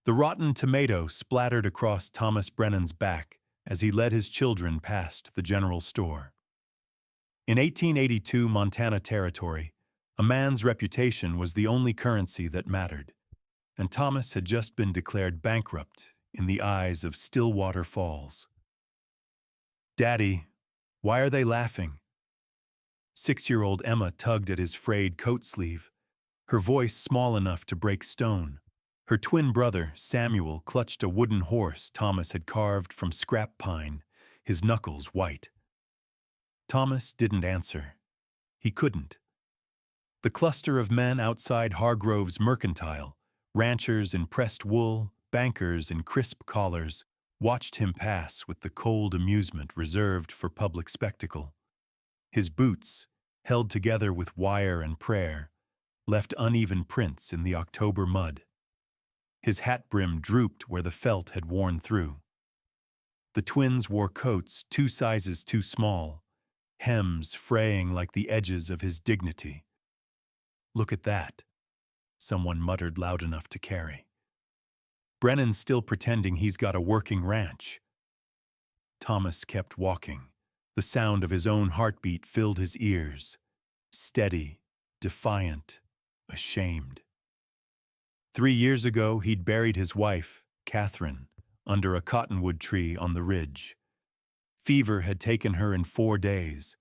The rotten tomato splattered across Thomas Brennan's back as he led his children past the general store. In 1882 Montana Territory, a man's reputation was the only currency that mattered, and Thomas had just been declared bankrupt in the eyes of Stillwater Falls. "Daddy, why are they laughing?" 6-year-old Emma tugged at his frayed coat sleeve, her voice small enough to break stone. Her twin brother, Samuel, clutched a wooden horse Thomas had carved from scrap pine, his knuckles white. Thomas didn't answer. He couldn't. The cluster of men outside Hargrove's Mercantile, ranchers in pressed wool, bankers in crisp collars, watched him pass with the cold amusement reserved for public spectacle. His boots, held together with wire and prayer, left uneven prints in the October mud. His hat brim drooped where the felt had worn through. The twins wore coats 2 sizes too small, hems fraying like the edges of his dignity. "Look at that," someone muttered loud enough to carry. "Brennan's still pretending he's got a working ranch." Thomas kept walking. The sound of his own heartbeat filled his ears. Steady, defiant, ashamed. 3 years ago, he'd buried his wife, Catherine, under a cottonwood tree on the ridge. Fever had taken her in 4 days,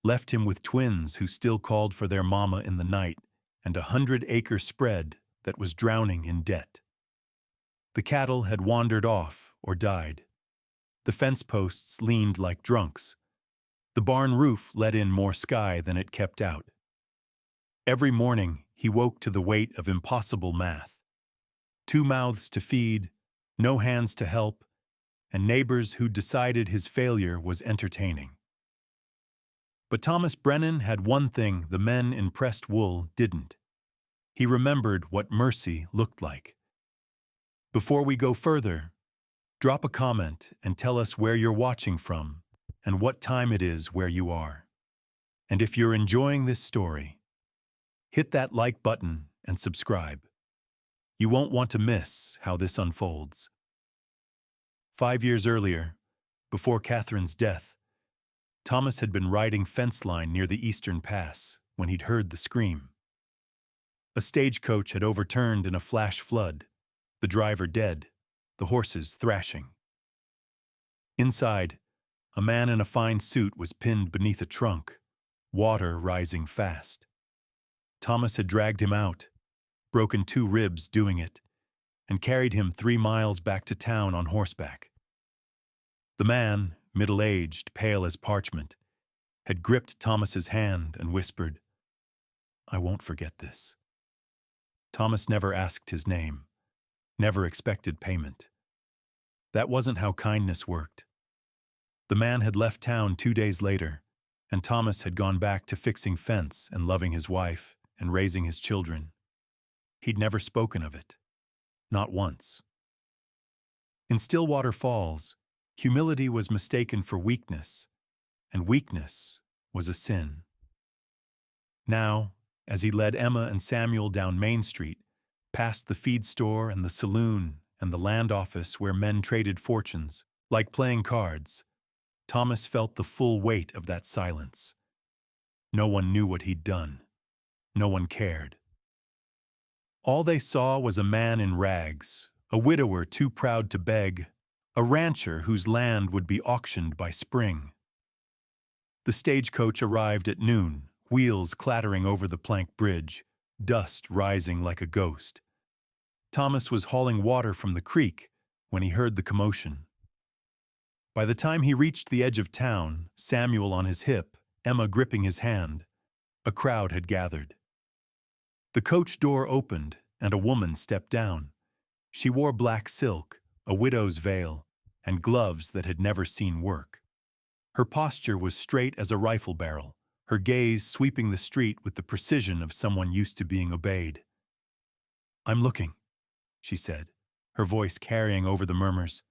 left him with twins who still called for their mama in the night, and a 100-acre spread that was drowning in debt. The cattle had wandered off or died. The fence posts leaned like drunks. The barn roof let in more sky than it kept out. Every morning, he woke to the weight of impossible math. 2 mouths to feed, no hands to help, and neighbors who decided his failure was entertaining. But Thomas Brennan had one thing the men in pressed wool didn't. He remembered what mercy looked like. Before we go further, drop a comment and tell us where you're watching from and what time it is where you are. And if you're enjoying this story, hit that like button and subscribe. You won't want to miss how this unfolds. 5 years earlier, before Catherine's death, Thomas had been riding fence line near the Eastern Pass when he'd heard the scream. A stagecoach had overturned in a flash flood, the driver dead, the horses thrashing. Inside, a man in a fine suit was pinned beneath a trunk, water rising fast. Thomas had dragged him out, broken 2 ribs doing it, and carried him 3 miles back to town on horseback. The man, middle-aged, pale as parchment, had gripped Thomas's hand and whispered, "I won't forget this." Thomas never asked his name, never expected payment. That wasn't how kindness worked. The man had left town 2 days later, and Thomas had gone back to fixing fence and loving his wife and raising his children. He'd never spoken of it. Not once. In Stillwater Falls, humility was mistaken for weakness, and weakness was a sin. Now, as he led Emma and Samuel down Main Street, past the feed store and the saloon and the land office where men traded fortunes, like playing cards, Thomas felt the full weight of that silence. No one knew what he'd done. No one cared. All they saw was a man in rags, a widower too proud to beg, a rancher whose land would be auctioned by spring. The stagecoach arrived at noon, wheels clattering over the plank bridge, dust rising like a ghost. Thomas was hauling water from the creek when he heard the commotion. By the time he reached the edge of town, Samuel on his hip, Emma gripping his hand, a crowd had gathered. The coach door opened and a woman stepped down. She wore black silk, a widow's veil, and gloves that had never seen work. Her posture was straight as a rifle barrel, her gaze sweeping the street with the precision of someone used to being obeyed. "I'm looking," she said, her voice carrying over the murmurs,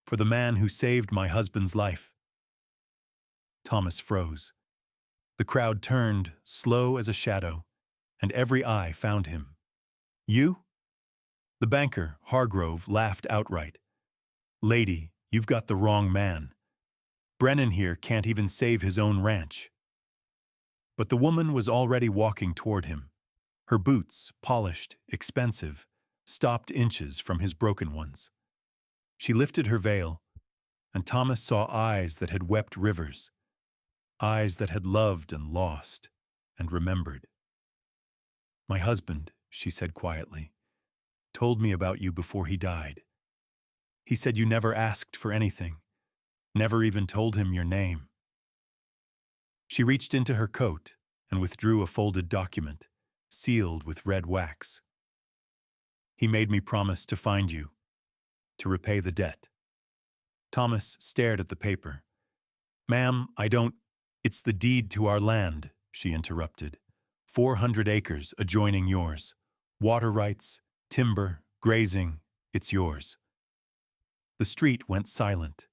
"for the man who saved my husband's life." Thomas froze. The crowd turned, slow as a shadow, and every eye found him. "You?" The The banker, Hargrove, laughed outright. "Lady, you've got the wrong man. Brennan here can't even save his own ranch." But the woman was already walking toward him. Her boots, polished, expensive, stopped inches from his broken ones. She lifted her veil, and Thomas saw eyes that had wept rivers, eyes that had loved and lost and remembered. "My husband," she said quietly, "told me about you before he died. He said you never asked for anything, never even told him your name." She reached into her coat and withdrew a folded document, sealed with red wax. "He made me promise to find you, to repay the debt." Thomas stared at the paper. "Ma'am, I don't—" "It's the deed to our land," she interrupted. 400 acres adjoining yours. Water rights, timber, grazing, it's yours." The street went silent.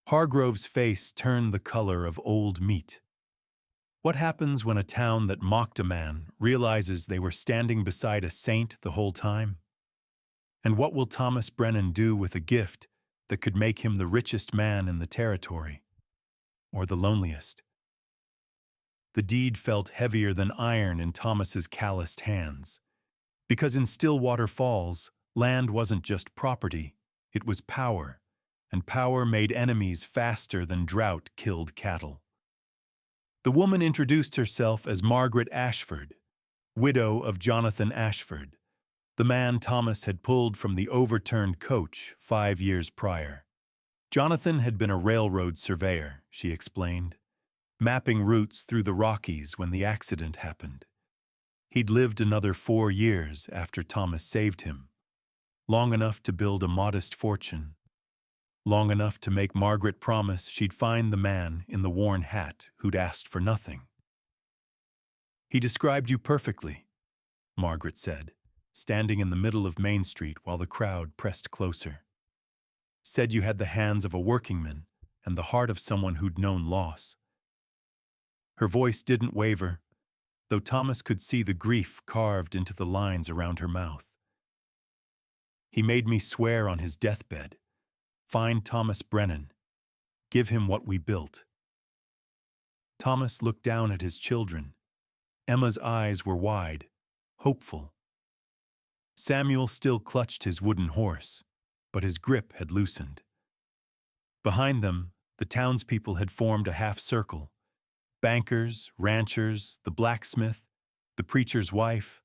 Hargrove's face turned the color of old meat. What happens when a town that mocked a man realizes they were standing beside a saint the whole time? And what will Thomas Brennan do with a gift that could make him the richest man in the territory? Or the loneliest? The deed felt heavier than iron in Thomas's calloused hands. Because in Stillwater Falls, land wasn't just property, it was power, and power made enemies faster than drought killed cattle. The woman introduced herself as Margaret Ashford, widow of Jonathan Ashford, the man Thomas had pulled from the overturned coach 5 years prior. Jonathan had been a railroad surveyor, she explained, mapping routes through the Rockies when the accident happened. He'd lived another 4 years after Thomas saved him, long enough to build a modest fortune, long enough to make Margaret promise she'd find the man in the worn hat who'd asked for nothing. "He described you perfectly," Margaret said, standing in the middle of Main Street while the crowd pressed closer. "Said you had the hands of a workingman and the heart of someone who'd known loss." Her voice didn't waver, though Thomas could see the grief carved into the lines around her mouth. "He made me swear on his deathbed, find Thomas Brennan, give him what we built." Thomas looked down at his children. Emma's eyes were wide, hopeful. Samuel still clutched his wooden horse, but his grip had loosened. Behind them, the townspeople had formed a half-circle. Bankers, ranchers, the blacksmith, the preacher's wife,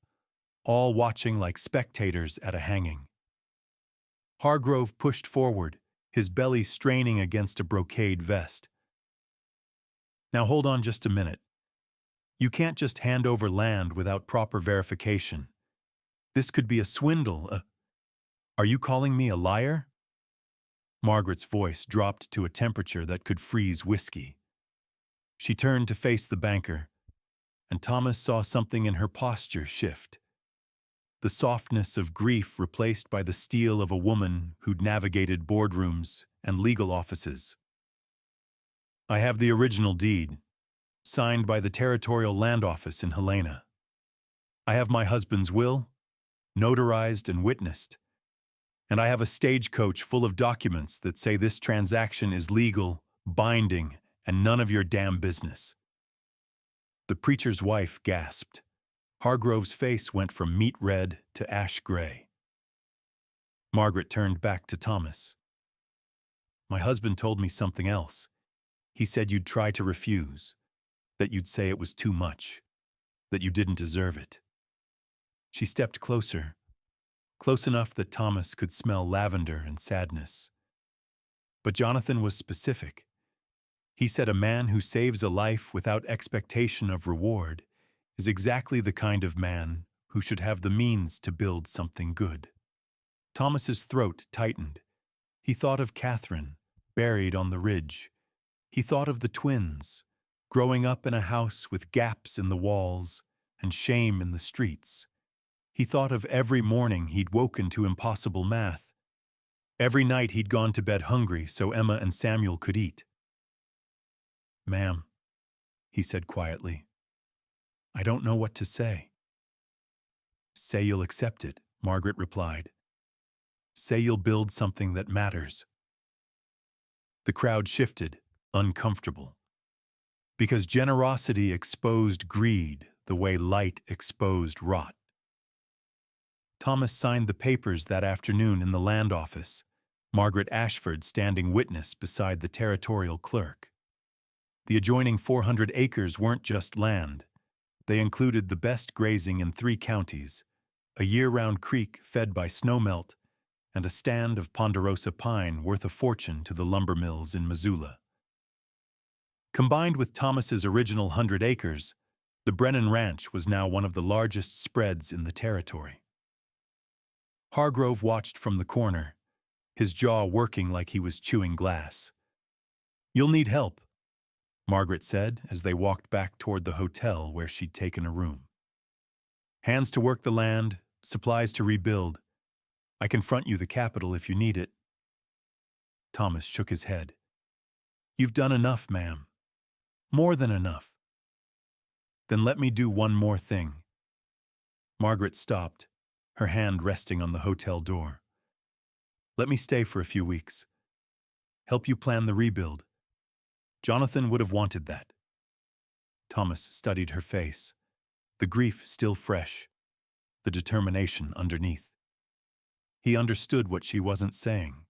all watching like spectators at a hanging. Hargrove pushed forward, his belly straining against a brocade vest. "Now hold on just a minute. You can't just hand over land without proper verification. This could be a swindle. Are you calling me a liar?" Margaret's voice dropped to a temperature that could freeze whiskey. She turned to face the banker, and Thomas saw something in her posture shift. The softness of grief replaced by the steel of a woman who'd navigated boardrooms and legal offices. "I have the original deed, signed by the Territorial Land Office in Helena. I have my husband's will, notarized and witnessed. And I have a stagecoach full of documents that say this transaction is legal, binding, and none of your damn business." The preacher's wife gasped. Hargrove's face went from meat red to ash gray. Margaret turned back to Thomas. "My husband told me something else. He said you'd try to refuse, that you'd say it was too much, that you didn't deserve it." She stepped closer, close enough that Thomas could smell lavender and sadness. But Jonathan was specific. He said a man who saves a life without expectation of reward is exactly the kind of man who should have the means to build something good. Thomas's throat tightened. He thought of Catherine, buried on the ridge. He thought of the twins, growing up in a house with gaps in the walls and shame in the streets. He thought of every morning he'd woken to impossible math. Every night he'd gone to bed hungry so Emma and Samuel could eat. "Ma'am," he said quietly, "I don't know what to say." "Say you'll accept it," Margaret replied. Say you'll build something that matters. The crowd shifted, uncomfortable. Because generosity exposed greed the way light exposed rot. Thomas signed the papers that afternoon in the land office, Margaret Ashford standing witness beside the territorial clerk. The adjoining 400 acres weren't just land. They included the best grazing in 3 counties, a year-round creek fed by snowmelt, and a stand of ponderosa pine worth a fortune to the lumber mills in Missoula. Combined with Thomas's original 100 acres, the Brennan Ranch was now one of the largest spreads in the territory. Hargrove watched from the corner, his jaw working like he was chewing glass. You'll need help, Margaret said as they walked back toward the hotel where she'd taken a room. Hands to work the land, supplies to rebuild. I can front you the capital if you need it. Thomas shook his head. You've done enough, ma'am. More than enough. Then let me do one more thing. Margaret stopped, her hand resting on the hotel door. Let me stay for a few weeks. Help you plan the rebuild. Jonathan would have wanted that. Thomas studied her face, the grief still fresh, the determination underneath. He understood what she wasn't saying,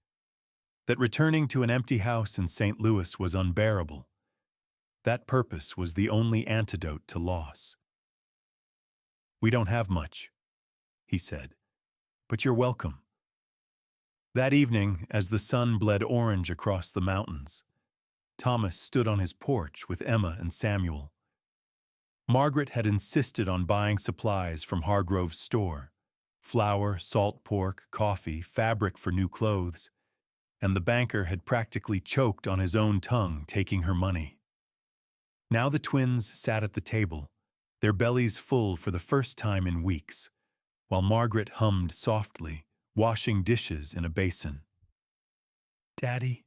that returning to an empty house in St. Louis was unbearable. That purpose was the only antidote to loss. We don't have much, he said, but you're welcome. That evening, as the sun bled orange across the mountains, Thomas stood on his porch with Emma and Samuel. Margaret had insisted on buying supplies from Hargrove's store: flour, salt pork, coffee, fabric for new clothes, and the banker had practically choked on his own tongue taking her money. Now the twins sat at the table, their bellies full for the first time in weeks, while Margaret hummed softly, washing dishes in a basin. "Daddy,"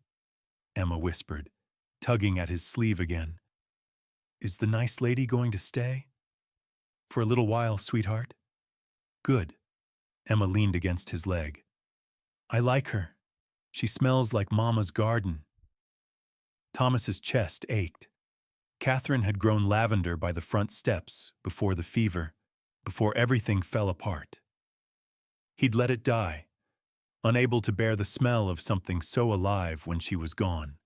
Emma whispered, tugging at his sleeve again. "Is the nice lady going to stay? For a little while, sweetheart?" "Good." Emma leaned against his leg. "I like her. She smells like Mama's garden." Thomas's chest ached. Catherine had grown lavender by the front steps before the fever, before everything fell apart. He'd let it die, unable to bear the smell of something so alive when she was gone.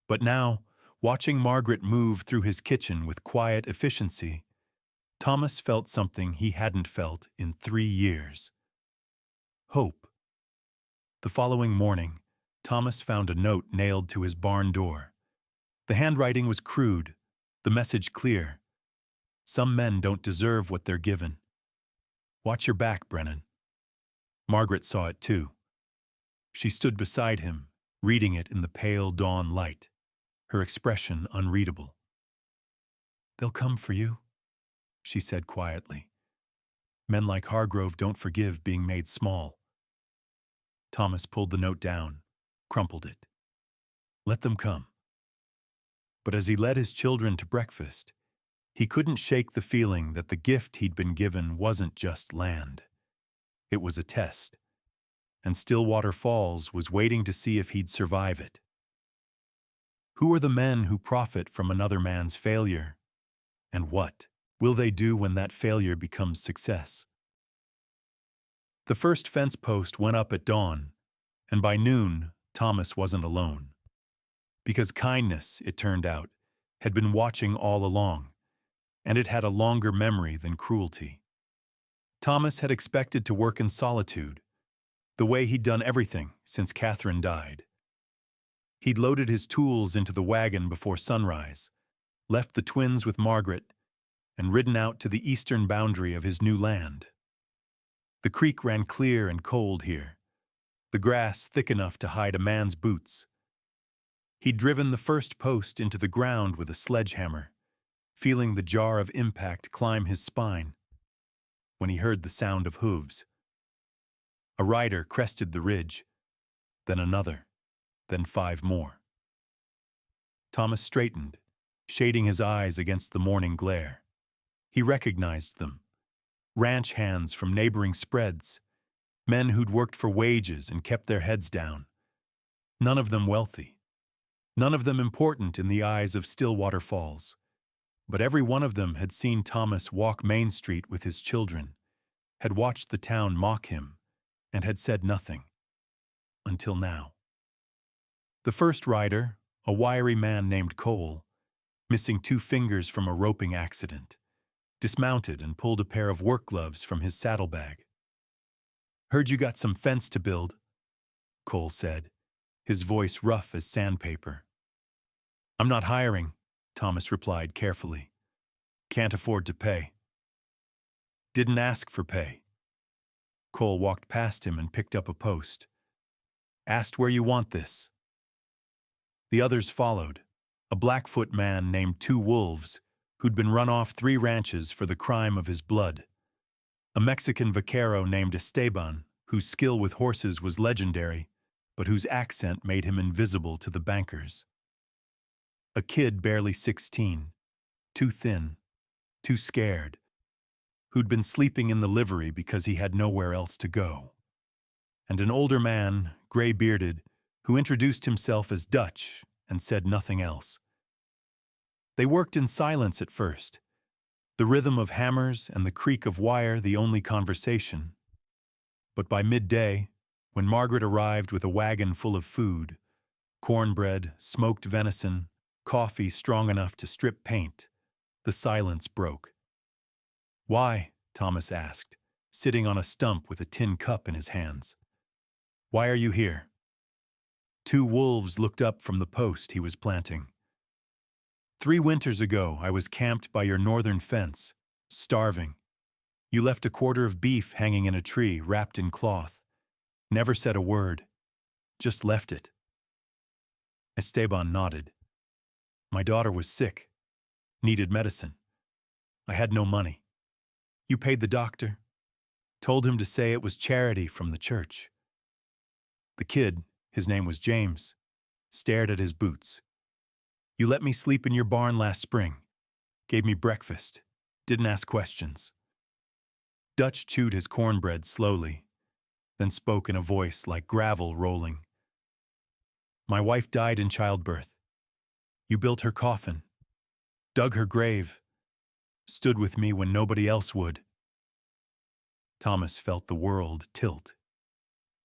But now, watching Margaret move through his kitchen with quiet efficiency, Thomas felt something he hadn't felt in 3 years. Hope. The following morning, Thomas found a note nailed to his barn door. The handwriting was crude, the message clear. Some men don't deserve what they're given. Watch your back, Brennan. Margaret saw it too. She stood beside him, reading it in the pale dawn light, her expression unreadable. "They'll come for you," she said quietly. "Men like Hargrove don't forgive being made small." Thomas pulled the note down, crumpled it. Let them come. But as he led his children to breakfast, he couldn't shake the feeling that the gift he'd been given wasn't just land. It was a test, and Stillwater Falls was waiting to see if he'd survive it. Who are the men who profit from another man's failure? And what will they do when that failure becomes success? The first fence post went up at dawn, and by noon, Thomas wasn't alone. Because kindness, it turned out, had been watching all along, and it had a longer memory than cruelty. Thomas had expected to work in solitude, the way he'd done everything since Catherine died. He'd loaded his tools into the wagon before sunrise, left the twins with Margaret, and ridden out to the eastern boundary of his new land. The creek ran clear and cold here, the grass thick enough to hide a man's boots. He'd driven the first post into the ground with a sledgehammer, feeling the jar of impact climb his spine, when he heard the sound of hooves. A rider crested the ridge, then another, then 5 more. Thomas straightened, shading his eyes against the morning glare. He recognized them, ranch hands from neighboring spreads, men who'd worked for wages and kept their heads down. None of them wealthy. None of them important in the eyes of Stillwater Falls. But every one of them had seen Thomas walk Main Street with his children, had watched the town mock him, and had said nothing. Until now. The first rider, a wiry man named Cole, missing 2 fingers from a roping accident, dismounted and pulled a pair of work gloves from his saddlebag. "Heard you got some fence to build," Cole said, his voice rough as sandpaper. "I'm not hiring," Thomas replied carefully. "Can't afford to pay." "Didn't ask for pay." Cole walked past him and picked up a post. "Asked where you want this." The others followed, a Blackfoot man named Two Wolves, who'd been run off 3 ranches for the crime of his blood, a Mexican vaquero named Esteban, whose skill with horses was legendary, but whose accent made him invisible to the bankers, a kid barely 16, too thin, too scared, who'd been sleeping in the livery because he had nowhere else to go, and an older man, gray-bearded, who introduced himself as Dutch and said nothing else. They worked in silence at first, the rhythm of hammers and the creak of wire the only conversation. But by midday, when Margaret arrived with a wagon full of food, cornbread, smoked venison, coffee strong enough to strip paint, the silence broke. "Why?" Thomas asked, sitting on a stump with a tin cup in his hands. "Why are you here?" Two Wolves looked up from the post he was planting. "3 winters ago, I was camped by your northern fence, starving. You left a quarter of beef hanging in a tree, wrapped in cloth. Never said a word. Just left it." Esteban nodded. "My daughter was sick. Needed medicine. I had no money. You paid the doctor. Told him to say it was charity from the church." The kid, his name was James, stared at his boots. "You let me sleep in your barn last spring. Gave me breakfast. Didn't ask questions." Dutch chewed his cornbread slowly, then spoke in a voice like gravel rolling. "My wife died in childbirth. You built her coffin, dug her grave, stood with me when nobody else would." Thomas felt the world tilt.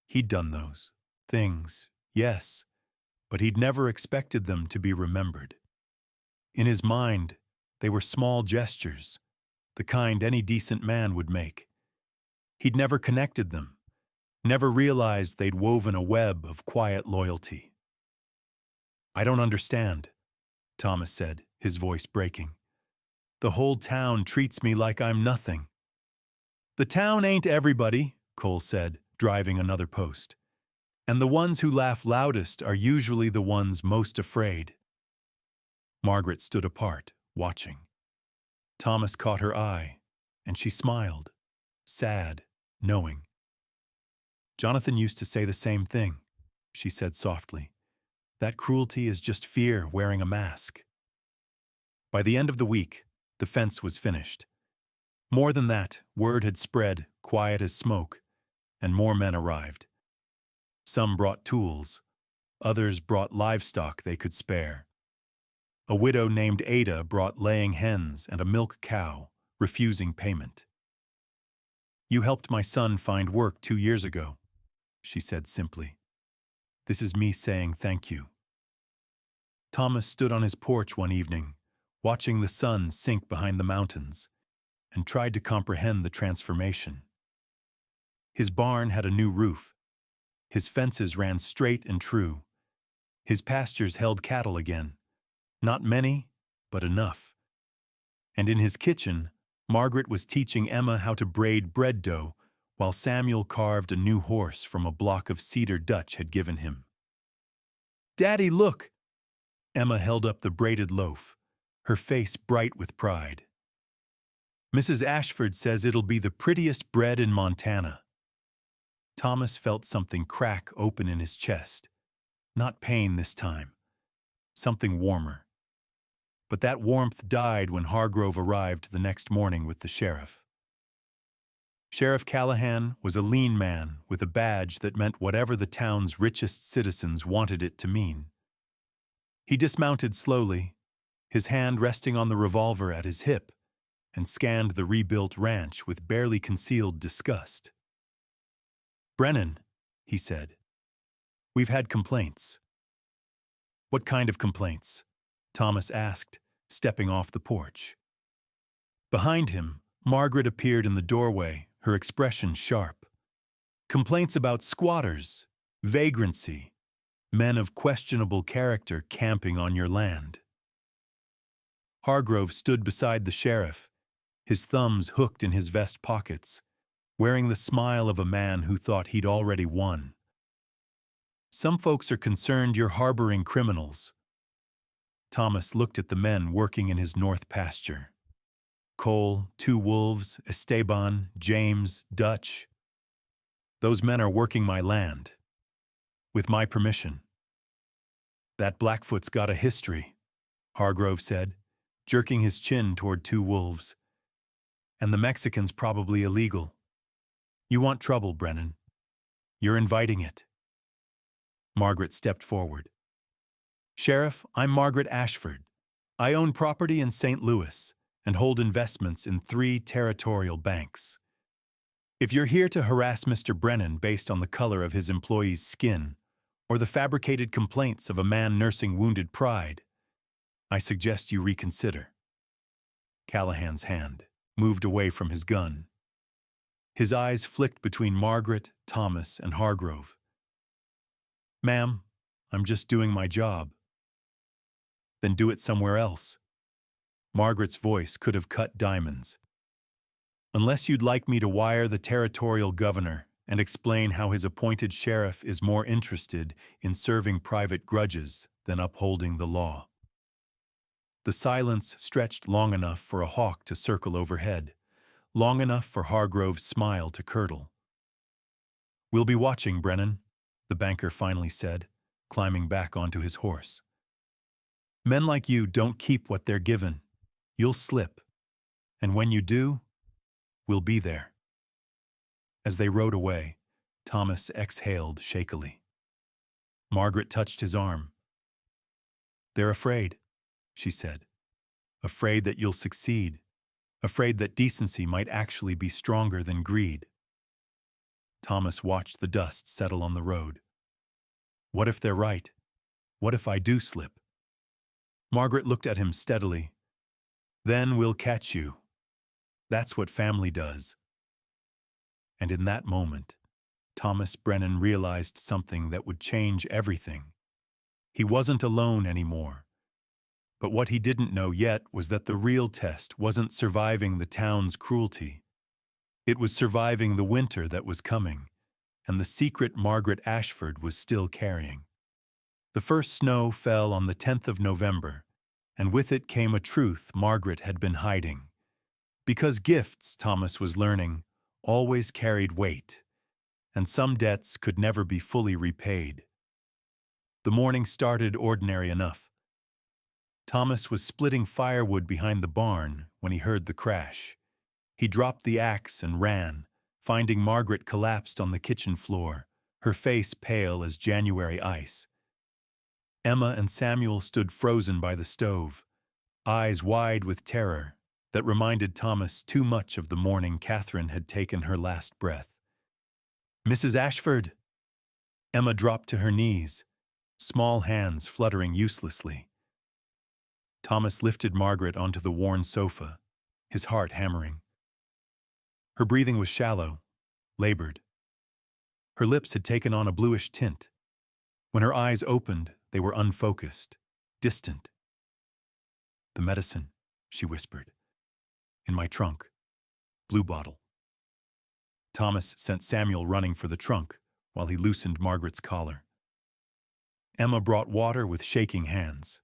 He'd done those things, yes, but he'd never expected them to be remembered. In his mind, they were small gestures, the kind any decent man would make. He'd never connected them, never realized they'd woven a web of quiet loyalty. "I don't understand," Thomas said, his voice breaking. "The whole town treats me like I'm nothing." "The town ain't everybody," Cole said, driving another post. "And the ones who laugh loudest are usually the ones most afraid." Margaret stood apart, watching. Thomas caught her eye, and she smiled, sad, knowing. "Jonathan used to say the same thing," she said softly. "That cruelty is just fear wearing a mask." By the end of the week, the fence was finished. More than that, word had spread, quiet as smoke, and more men arrived. Some brought tools, others brought livestock they could spare. A widow named Ada brought laying hens and a milk cow, refusing payment. "You helped my son find work 2 years ago," she said simply. "This is me saying thank you." Thomas stood on his porch one evening, watching the sun sink behind the mountains, and tried to comprehend the transformation. His barn had a new roof. His fences ran straight and true. His pastures held cattle again. Not many, but enough. And in his kitchen, Margaret was teaching Emma how to braid bread dough while Samuel carved a new horse from a block of cedar Dutch had given him. "Daddy, look!" Emma held up the braided loaf, her face bright with pride. "Mrs. Ashford says it'll be the prettiest bread in Montana." Thomas felt something crack open in his chest. Not pain this time. Something warmer. But that warmth died when Hargrove arrived the next morning with the sheriff. Sheriff Callahan was a lean man with a badge that meant whatever the town's richest citizens wanted it to mean. He dismounted slowly, his hand resting on the revolver at his hip, and scanned the rebuilt ranch with barely concealed disgust. "Brennan," he said, "we've had complaints." "What kind of complaints?" Thomas asked, stepping off the porch. Behind him, Margaret appeared in the doorway, her expression sharp. "Complaints about squatters, vagrancy, men of questionable character camping on your land." Hargrove stood beside the sheriff, his thumbs hooked in his vest pockets, wearing the smile of a man who thought he'd already won. "Some folks are concerned you're harboring criminals." Thomas looked at the men working in his north pasture. Cole, 2 Wolves, Esteban, James, Dutch. "Those men are working my land. With my permission." "That Blackfoot's got a history," Hargrove said, jerking his chin toward 2 Wolves. "And the Mexican's probably illegal. You want trouble, Brennan. You're inviting it." Margaret stepped forward. "Sheriff, I'm Margaret Ashford. I own property in St. Louis and hold investments in 3 territorial banks. If you're here to harass Mr. Brennan based on the color of his employee's skin or the fabricated complaints of a man nursing wounded pride, I suggest you reconsider." Callahan's hand moved away from his gun. His eyes flicked between Margaret, Thomas, and Hargrove. "Ma'am, I'm just doing my job." "Then do it somewhere else." Margaret's voice could have cut diamonds. "Unless you'd like me to wire the territorial governor and explain how his appointed sheriff is more interested in serving private grudges than upholding the law." The silence stretched long enough for a hawk to circle overhead, long enough for Hargrove's smile to curdle. "We'll be watching, Brennan," the banker finally said, climbing back onto his horse. "Men like you don't keep what they're given. You'll slip. And when you do, we'll be there." As they rode away, Thomas exhaled shakily. Margaret touched his arm. "They're afraid," she said. "Afraid that you'll succeed. Afraid that decency might actually be stronger than greed." Thomas watched the dust settle on the road. "What if they're right? What if I do slip?" Margaret looked at him steadily. "Then we'll catch you. That's what family does." And in that moment, Thomas Brennan realized something that would change everything. He wasn't alone anymore. But what he didn't know yet was that the real test wasn't surviving the town's cruelty. It was surviving the winter that was coming, and the secret Margaret Ashford was still carrying. The first snow fell on the 10th of November, and with it came a truth Margaret had been hiding. Because gifts, Thomas was learning, always carried weight, and some debts could never be fully repaid. The morning started ordinary enough. Thomas was splitting firewood behind the barn when he heard the crash. He dropped the axe and ran, finding Margaret collapsed on the kitchen floor, her face pale as January ice. Emma and Samuel stood frozen by the stove, eyes wide with terror that reminded Thomas too much of the morning Catherine had taken her last breath. "Mrs. Ashford!" Emma dropped to her knees, small hands fluttering uselessly. Thomas lifted Margaret onto the worn sofa, his heart hammering. Her breathing was shallow, labored. Her lips had taken on a bluish tint. When her eyes opened, they were unfocused, distant. "The medicine," she whispered. "In my trunk. Blue bottle." Thomas sent Samuel running for the trunk while he loosened Margaret's collar. Emma brought water with shaking hands.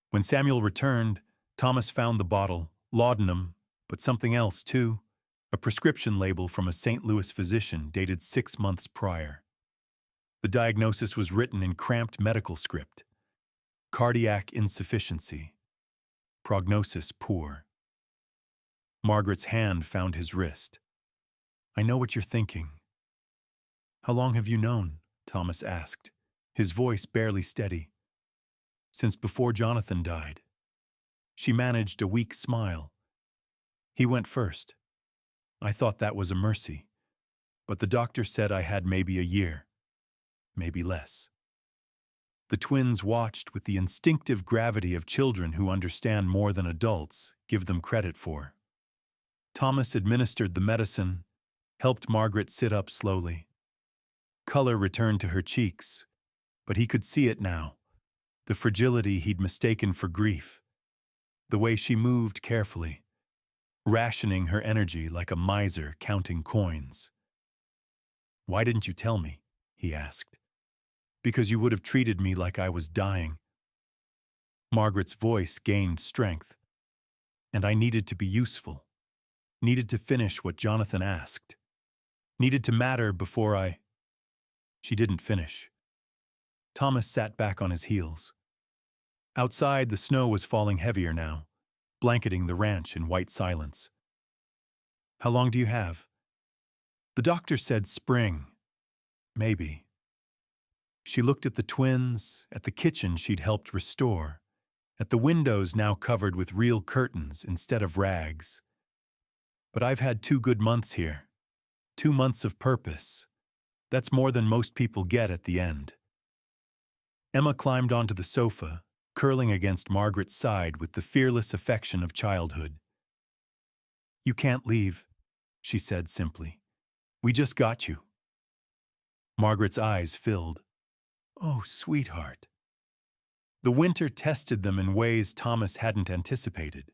When Samuel returned, Thomas found the bottle, laudanum, but something else too, a prescription label from a St. Louis physician dated 6 months prior. The diagnosis was written in cramped medical script: cardiac insufficiency. Prognosis poor. Margaret's hand found his wrist. I know what you're thinking. How long have you known? Thomas asked, his voice barely steady. Since before Jonathan died. She managed a weak smile. He went first. I thought that was a mercy, but the doctor said I had maybe a year, maybe less. The twins watched with the instinctive gravity of children who understand more than adults give them credit for. Thomas administered the medicine, helped Margaret sit up slowly. Color returned to her cheeks, but he could see it now, the fragility he'd mistaken for grief, the way she moved carefully, rationing her energy like a miser counting coins. Why didn't you tell me? He asked. Because you would have treated me like I was dying. Margaret's voice gained strength, and I needed to be useful, needed to finish what Jonathan asked, needed to matter before I... She didn't finish. Thomas sat back on his heels. Outside, the snow was falling heavier now, blanketing the ranch in white silence. How long do you have? The doctor said spring. Maybe. She looked at the twins, at the kitchen she'd helped restore, at the windows now covered with real curtains instead of rags. But I've had 2 good months here. 2 months of purpose. That's more than most people get at the end. Emma climbed onto the sofa, curling against Margaret's side with the fearless affection of childhood. You can't leave, she said simply. We just got you. Margaret's eyes filled. Oh, sweetheart. The winter tested them in ways Thomas hadn't anticipated.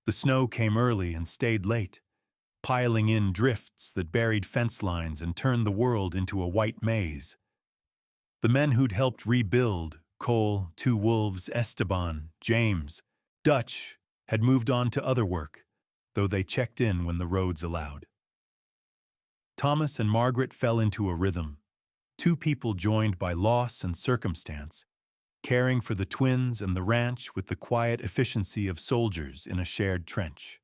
The snow came early and stayed late, piling in drifts that buried fence lines and turned the world into a white maze. The men who'd helped rebuild, Cole, 2 Wolves, Esteban, James, Dutch, had moved on to other work, though they checked in when the roads allowed. Thomas and Margaret fell into a rhythm, 2 people joined by loss and circumstance, caring for the twins and the ranch with the quiet efficiency of soldiers in a shared trench.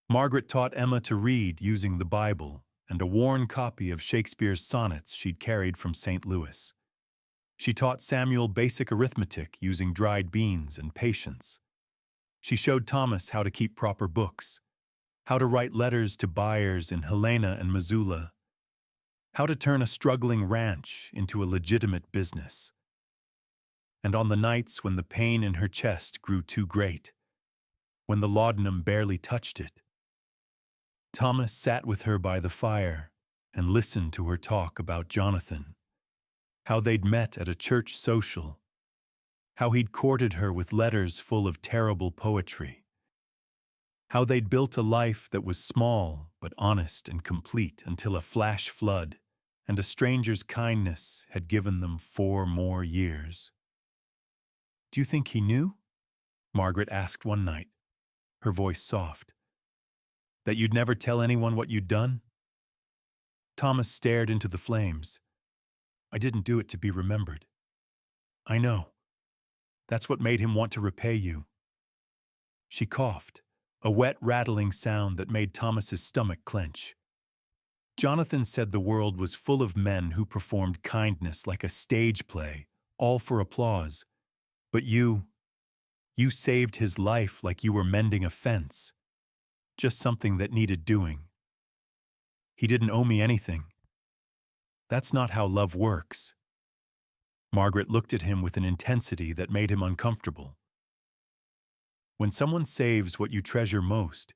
Margaret taught Emma to read using the Bible and a worn copy of Shakespeare's sonnets she'd carried from St. Louis. She taught Samuel basic arithmetic using dried beans and patience. She showed Thomas how to keep proper books, how to write letters to buyers in Helena and Missoula, how to turn a struggling ranch into a legitimate business. And on the nights when the pain in her chest grew too great, when the laudanum barely touched it, Thomas sat with her by the fire and listened to her talk about Jonathan, how they'd met at a church social, how he'd courted her with letters full of terrible poetry, how they'd built a life that was small but honest and complete until a flash flood and a stranger's kindness had given them 4 more years. Do you think he knew? Margaret asked one night, her voice soft. That you'd never tell anyone what you'd done? Thomas stared into the flames. I didn't do it to be remembered. I know. That's what made him want to repay you. She coughed, a wet, rattling sound that made Thomas's stomach clench. Jonathan said the world was full of men who performed kindness like a stage play, all for applause. But you saved his life like you were mending a fence. Just something that needed doing. He didn't owe me anything. That's not how love works. Margaret looked at him with an intensity that made him uncomfortable. When someone saves what you treasure most,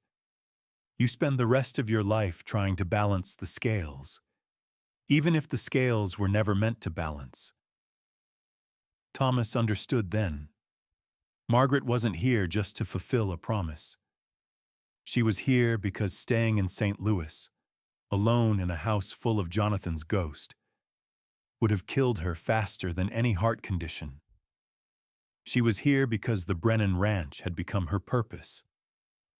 you spend the rest of your life trying to balance the scales, even if the scales were never meant to balance. Thomas understood then. Margaret wasn't here just to fulfill a promise. She was here because staying in St. Louis, alone in a house full of Jonathan's ghost, would have killed her faster than any heart condition. She was here because the Brennan ranch had become her purpose,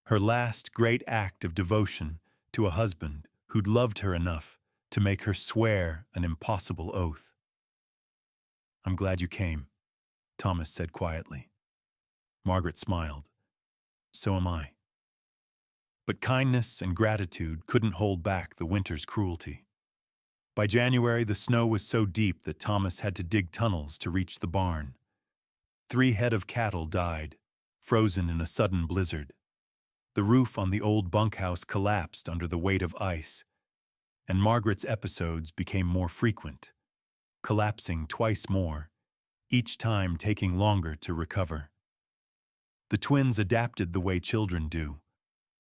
her last great act of devotion to a husband who'd loved her enough to make her swear an impossible oath. I'm glad you came, Thomas said quietly. Margaret smiled. So am I. But kindness and gratitude couldn't hold back the winter's cruelty. By January, the snow was so deep that Thomas had to dig tunnels to reach the barn. 3 head of cattle died, frozen in a sudden blizzard. The roof on the old bunkhouse collapsed under the weight of ice, and Margaret's episodes became more frequent, collapsing twice more, each time taking longer to recover. The twins adapted the way children do,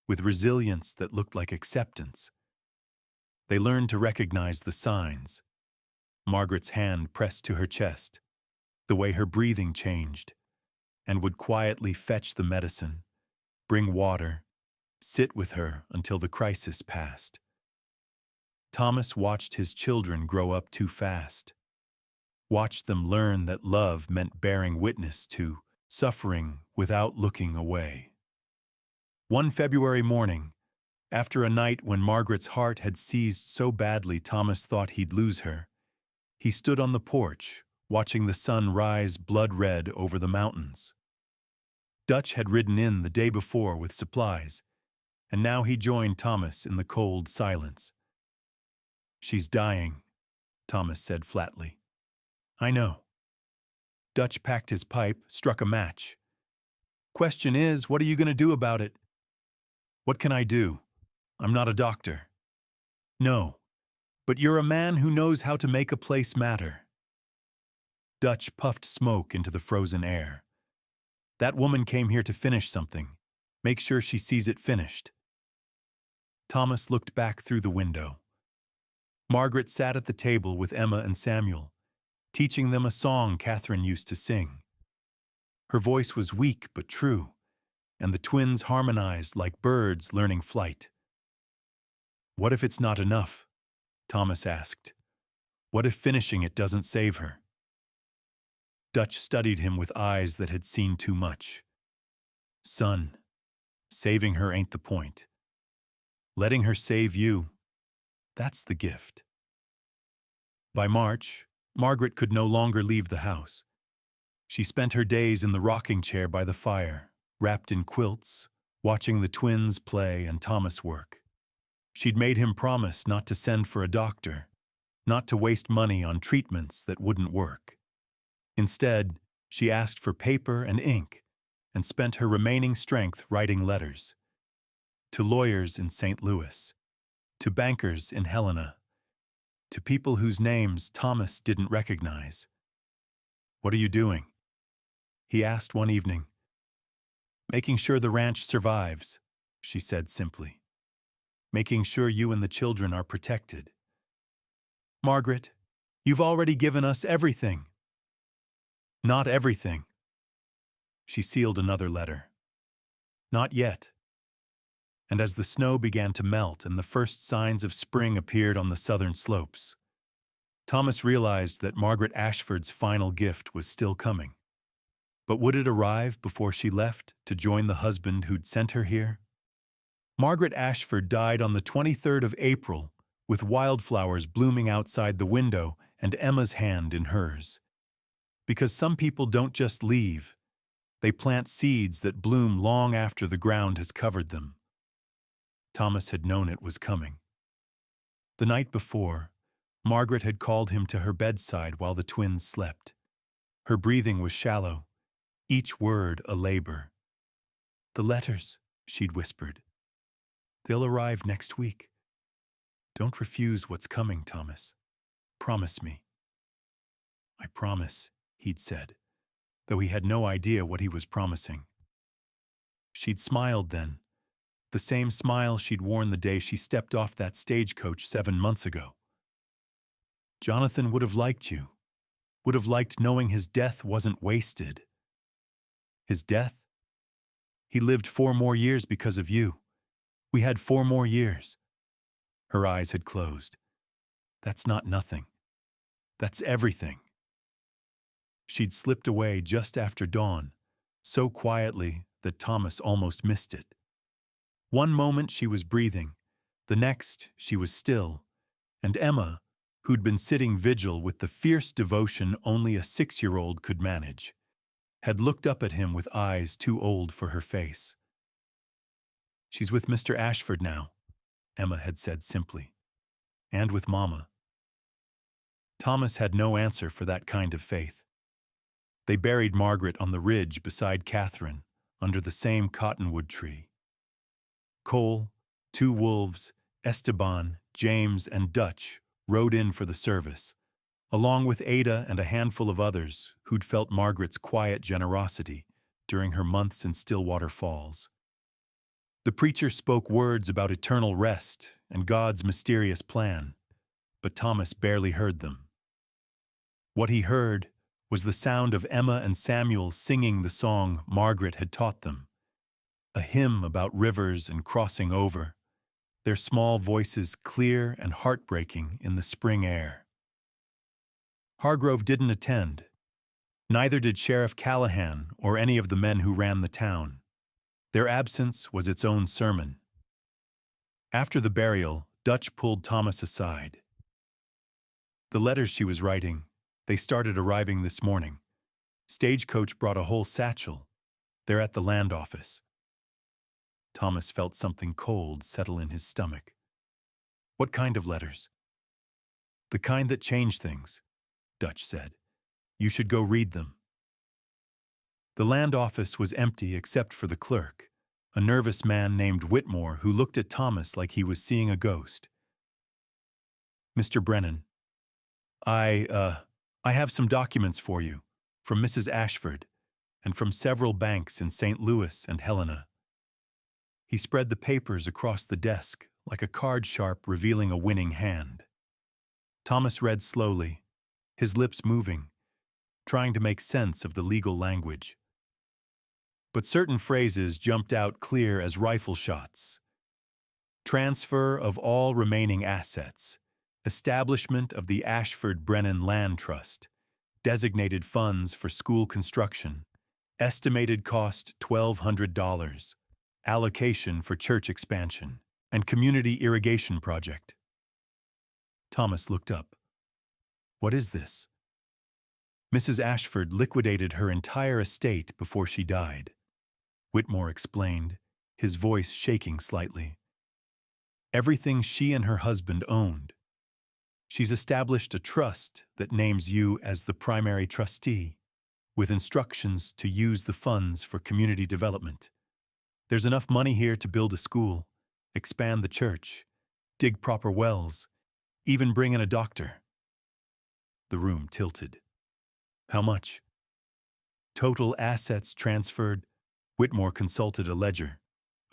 with resilience that looked like acceptance. They learned to recognize the signs. Margaret's hand pressed to her chest, the way her breathing changed, and would quietly fetch the medicine, bring water, sit with her until the crisis passed. Thomas watched his children grow up too fast, watched them learn that love meant bearing witness to suffering without looking away. One February morning, after a night when Margaret's heart had seized so badly Thomas thought he'd lose her, he stood on the porch, watching the sun rise blood-red over the mountains. Dutch had ridden in the day before with supplies, and now he joined Thomas in the cold silence. "She's dying," Thomas said flatly. "I know." Dutch packed his pipe, struck a match. "Question is, what are you going to do about it?" "What can I do? I'm not a doctor." "No, but you're a man who knows how to make a place matter." Dutch puffed smoke into the frozen air. "That woman came here to finish something. Make sure she sees it finished." Thomas looked back through the window. Margaret sat at the table with Emma and Samuel, teaching them a song Catherine used to sing. Her voice was weak but true, and the twins harmonized like birds learning flight. "What if it's not enough?" Thomas asked. "What if finishing it doesn't save her?" Dutch studied him with eyes that had seen too much. "Son, saving her ain't the point. Letting her save you, that's the gift." By March, Margaret could no longer leave the house. She spent her days in the rocking chair by the fire, wrapped in quilts, watching the twins play and Thomas work. She'd made him promise not to send for a doctor, not to waste money on treatments that wouldn't work. Instead, she asked for paper and ink and spent her remaining strength writing letters. To lawyers in St. Louis, to bankers in Helena, to people whose names Thomas didn't recognize. "What are you doing?" he asked one evening. "Making sure the ranch survives," she said simply. "Making sure you and the children are protected." "Margaret, you've already given us everything." "Not everything." She sealed another letter. "Not yet." And as the snow began to melt and the first signs of spring appeared on the southern slopes, Thomas realized that Margaret Ashford's final gift was still coming. But would it arrive before she left to join the husband who'd sent her here? Margaret Ashford died on the 23rd of April, with wildflowers blooming outside the window and Emma's hand in hers. Because some people don't just leave, they plant seeds that bloom long after the ground has covered them. Thomas had known it was coming. The night before, Margaret had called him to her bedside while the twins slept. Her breathing was shallow, each word a labor. "The letters," she'd whispered. "They'll arrive next week. Don't refuse what's coming, Thomas. Promise me." "I promise," he'd said, though he had no idea what he was promising. She'd smiled then, the same smile she'd worn the day she stepped off that stagecoach 7 months ago. "Jonathan would have liked you, would have liked knowing his death wasn't wasted." "His death? He lived 4 more years because of you. We had 4 more years." Her eyes had closed. "That's not nothing. That's everything." She'd slipped away just after dawn, so quietly that Thomas almost missed it. One moment she was breathing, the next she was still, and Emma, who'd been sitting vigil with the fierce devotion only a 6-year-old could manage, had looked up at him with eyes too old for her face. She's with Mr. Ashford now, Emma had said simply. And with Mama. Thomas had no answer for that kind of faith. They buried Margaret on the ridge beside Catherine, under the same cottonwood tree. Cole, 2 wolves, Esteban, James, and Dutch rode in for the service, along with Ada and a handful of others who'd felt Margaret's quiet generosity during her months in Stillwater Falls. The preacher spoke words about eternal rest and God's mysterious plan, but Thomas barely heard them. What he heard was the sound of Emma and Samuel singing the song Margaret had taught them, a hymn about rivers and crossing over, their small voices clear and heartbreaking in the spring air. Hargrove didn't attend. Neither did Sheriff Callahan or any of the men who ran the town. Their absence was its own sermon. After the burial, Dutch pulled Thomas aside. The letters she was writing, they started arriving this morning. Stagecoach brought a whole satchel. They're at the land office. Thomas felt something cold settle in his stomach. What kind of letters? The kind that change things, Dutch said. You should go read them. The land office was empty except for the clerk, a nervous man named Whitmore who looked at Thomas like he was seeing a ghost. Mr. Brennan, I have some documents for you, from Mrs. Ashford, and from several banks in St. Louis and Helena. He spread the papers across the desk like a card sharp revealing a winning hand. Thomas read slowly, his lips moving, trying to make sense of the legal language. But certain phrases jumped out clear as rifle shots. Transfer of all remaining assets, establishment of the Ashford-Brennan Land Trust, designated funds for school construction, estimated cost $1,200, allocation for church expansion, and community irrigation project. Thomas looked up. What is this? Mrs. Ashford liquidated her entire estate before she died, Whitmore explained, his voice shaking slightly. Everything she and her husband owned. She's established a trust that names you as the primary trustee, with instructions to use the funds for community development. There's enough money here to build a school, expand the church, dig proper wells, even bring in a doctor. The room tilted. How much? Total assets transferred, Whitmore consulted a ledger.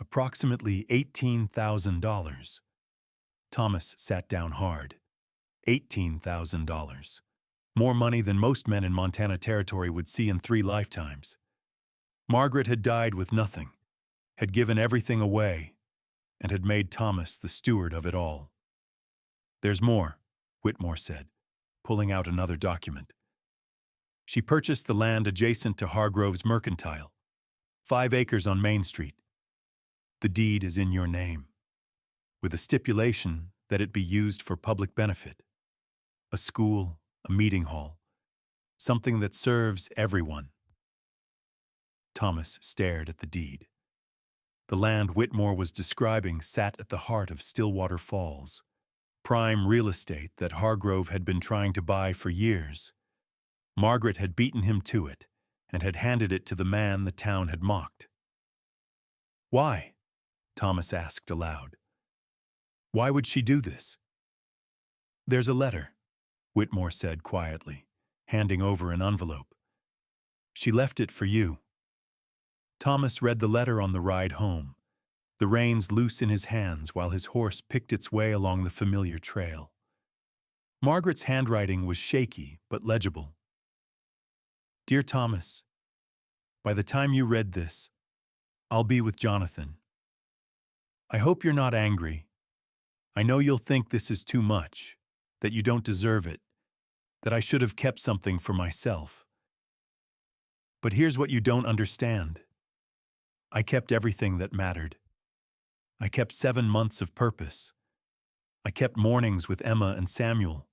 Approximately $18,000. Thomas sat down hard. $18,000. More money than most men in Montana Territory would see in 3 lifetimes. Margaret had died with nothing, had given everything away, and had made Thomas the steward of it all. There's more, Whitmore said, pulling out another document. She purchased the land adjacent to Hargrove's Mercantile, 5 acres on Main Street. The deed is in your name, with a stipulation that it be used for public benefit. A school, a meeting hall, something that serves everyone. Thomas stared at the deed. The land Whitmore was describing sat at the heart of Stillwater Falls, prime real estate that Hargrove had been trying to buy for years. Margaret had beaten him to it and had handed it to the man the town had mocked. Why? Thomas asked aloud. Why would she do this? There's a letter, Whitmore said quietly, handing over an envelope. She left it for you. Thomas read the letter on the ride home, the reins loose in his hands while his horse picked its way along the familiar trail. Margaret's handwriting was shaky but legible. Dear Thomas, by the time you read this, I'll be with Jonathan. I hope you're not angry. I know you'll think this is too much, that you don't deserve it, that I should have kept something for myself. But here's what you don't understand. I kept everything that mattered. I kept 7 months of purpose. I kept mornings with Emma and Samuel.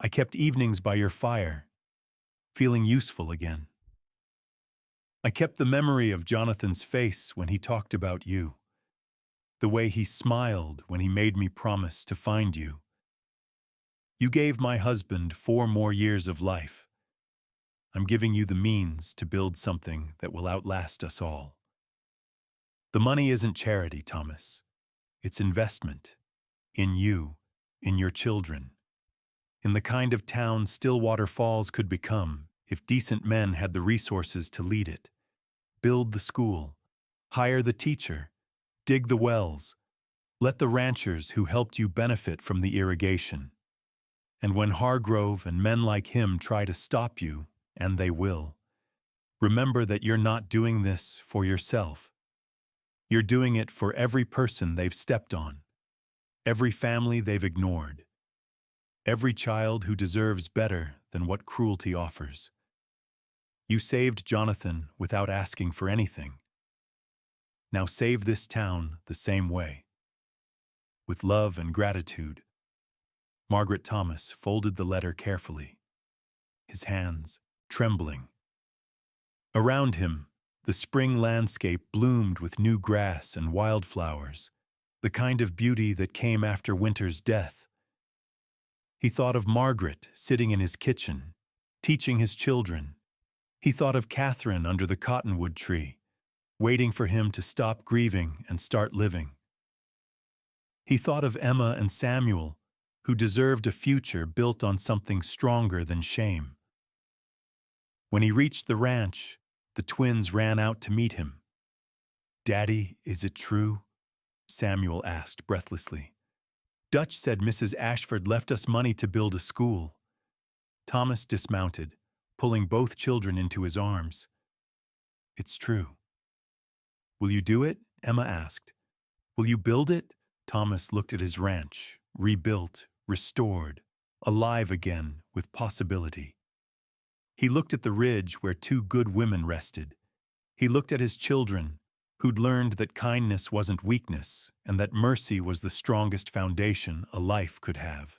I kept evenings by your fire, feeling useful again. I kept the memory of Jonathan's face when he talked about you, the way he smiled when he made me promise to find you. You gave my husband 4 more years of life. I'm giving you the means to build something that will outlast us all. The money isn't charity, Thomas. It's investment. In you, in your children, in the kind of town Stillwater Falls could become if decent men had the resources to lead it. Build the school, hire the teacher, dig the wells, let the ranchers who helped you benefit from the irrigation. And when Hargrove and men like him try to stop you, and they will, remember that you're not doing this for yourself. You're doing it for every person they've stepped on, every family they've ignored, every child who deserves better than what cruelty offers. You saved Jonathan without asking for anything. Now save this town the same way. With love and gratitude. Margaret Thomas folded the letter carefully, his hands trembling. Around him, the spring landscape bloomed with new grass and wildflowers, the kind of beauty that came after winter's death. He thought of Margaret sitting in his kitchen, teaching his children. He thought of Catherine under the cottonwood tree, waiting for him to stop grieving and start living. He thought of Emma and Samuel, who deserved a future built on something stronger than shame. When he reached the ranch, the twins ran out to meet him. "Daddy, is it true?" Samuel asked breathlessly. "Dutch said Mrs. Ashford left us money to build a school." Thomas dismounted, pulling both children into his arms. "It's true." "Will you do it?" Emma asked. "Will you build it?" Thomas looked at his ranch, rebuilt, restored, alive again with possibility. He looked at the ridge where 2 good women rested. He looked at his children, who'd learned that kindness wasn't weakness and that mercy was the strongest foundation a life could have.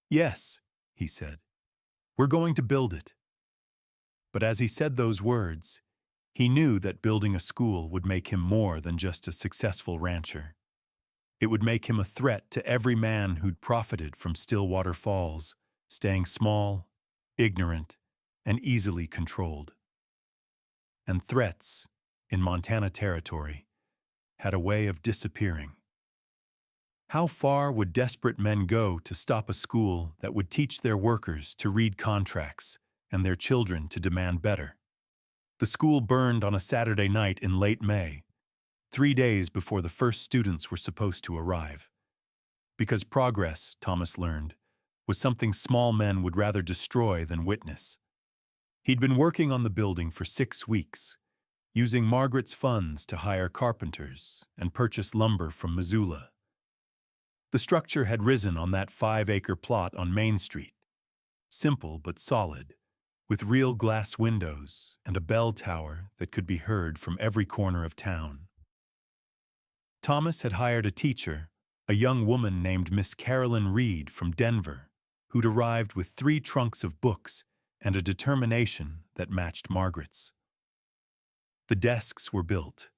"Yes," he said, "we're going to build it." But as he said those words, he knew that building a school would make him more than just a successful rancher. It would make him a threat to every man who'd profited from Stillwater Falls, staying small, ignorant, and easily controlled. And threats, in Montana territory, had a way of disappearing. How far would desperate men go to stop a school that would teach their workers to read contracts and their children to demand better? The school burned on a Saturday night in late May, 3 days before the first students were supposed to arrive. Because progress, Thomas learned, was something small men would rather destroy than witness. He'd been working on the building for 6 weeks, using Margaret's funds to hire carpenters and purchase lumber from Missoula. The structure had risen on that 5-acre plot on Main Street, simple but solid, with real glass windows and a bell tower that could be heard from every corner of town. Thomas had hired a teacher, a young woman named Miss Carolyn Reed from Denver, who'd arrived with 3 trunks of books and a determination that matched Margaret's. The desks were built,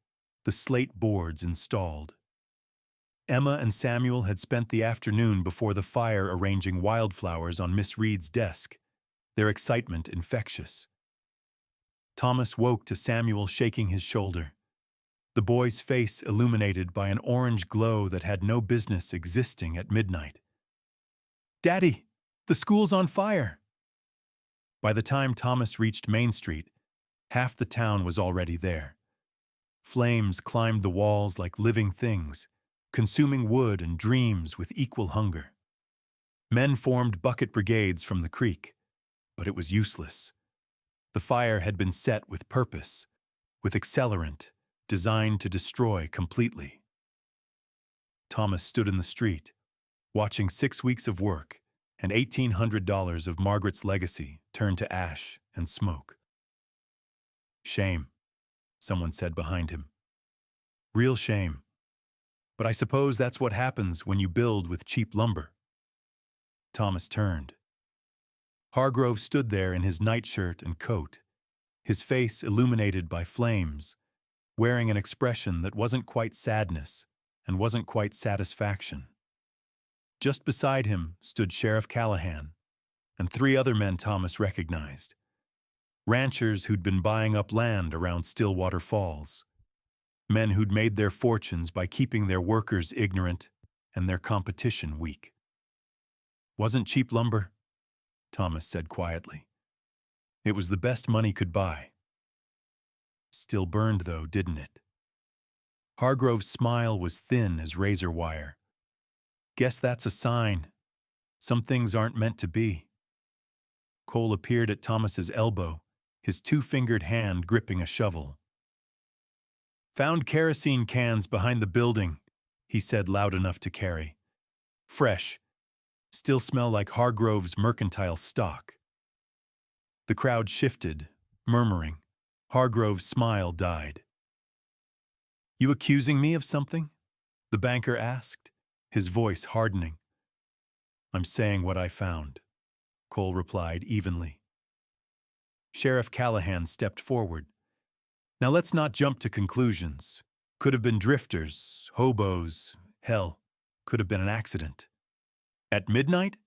the slate boards installed. Emma and Samuel had spent the afternoon before the fire arranging wildflowers on Miss Reed's desk, their excitement infectious. Thomas woke to Samuel shaking his shoulder, the boy's face illuminated by an orange glow that had no business existing at midnight. "Daddy, the school's on fire!" By the time Thomas reached Main Street, half the town was already there. Flames climbed the walls like living things, consuming wood and dreams with equal hunger. Men formed bucket brigades from the creek, but it was useless. The fire had been set with purpose, with accelerant, designed to destroy completely. Thomas stood in the street, watching 6 weeks of work and $1,800 of Margaret's legacy turn to ash and smoke. "Shame," someone said behind him. "Real shame. But I suppose that's what happens when you build with cheap lumber." Thomas turned. Hargrove stood there in his nightshirt and coat, his face illuminated by flames, wearing an expression that wasn't quite sadness and wasn't quite satisfaction. Just beside him stood Sheriff Callahan and three other men Thomas recognized, ranchers who'd been buying up land around Stillwater Falls, men who'd made their fortunes by keeping their workers ignorant and their competition weak. "Wasn't cheap lumber," Thomas said quietly. "It was the best money could buy." Still burned, though, didn't it? Hargrove's smile was thin as razor wire. "Guess that's a sign. Some things aren't meant to be." Cole appeared at Thomas's elbow, his two-fingered hand gripping a shovel. "Found kerosene cans behind the building," he said loud enough to carry. "Fresh. Still smell like Hargrove's mercantile stock." The crowd shifted, murmuring. Hargrove's smile died. "You accusing me of something?" the banker asked, his voice hardening. "I'm saying what I found," Cole replied evenly. Sheriff Callahan stepped forward. "Now let's not jump to conclusions. Could have been drifters, hobos, hell, could have been an accident." At midnight,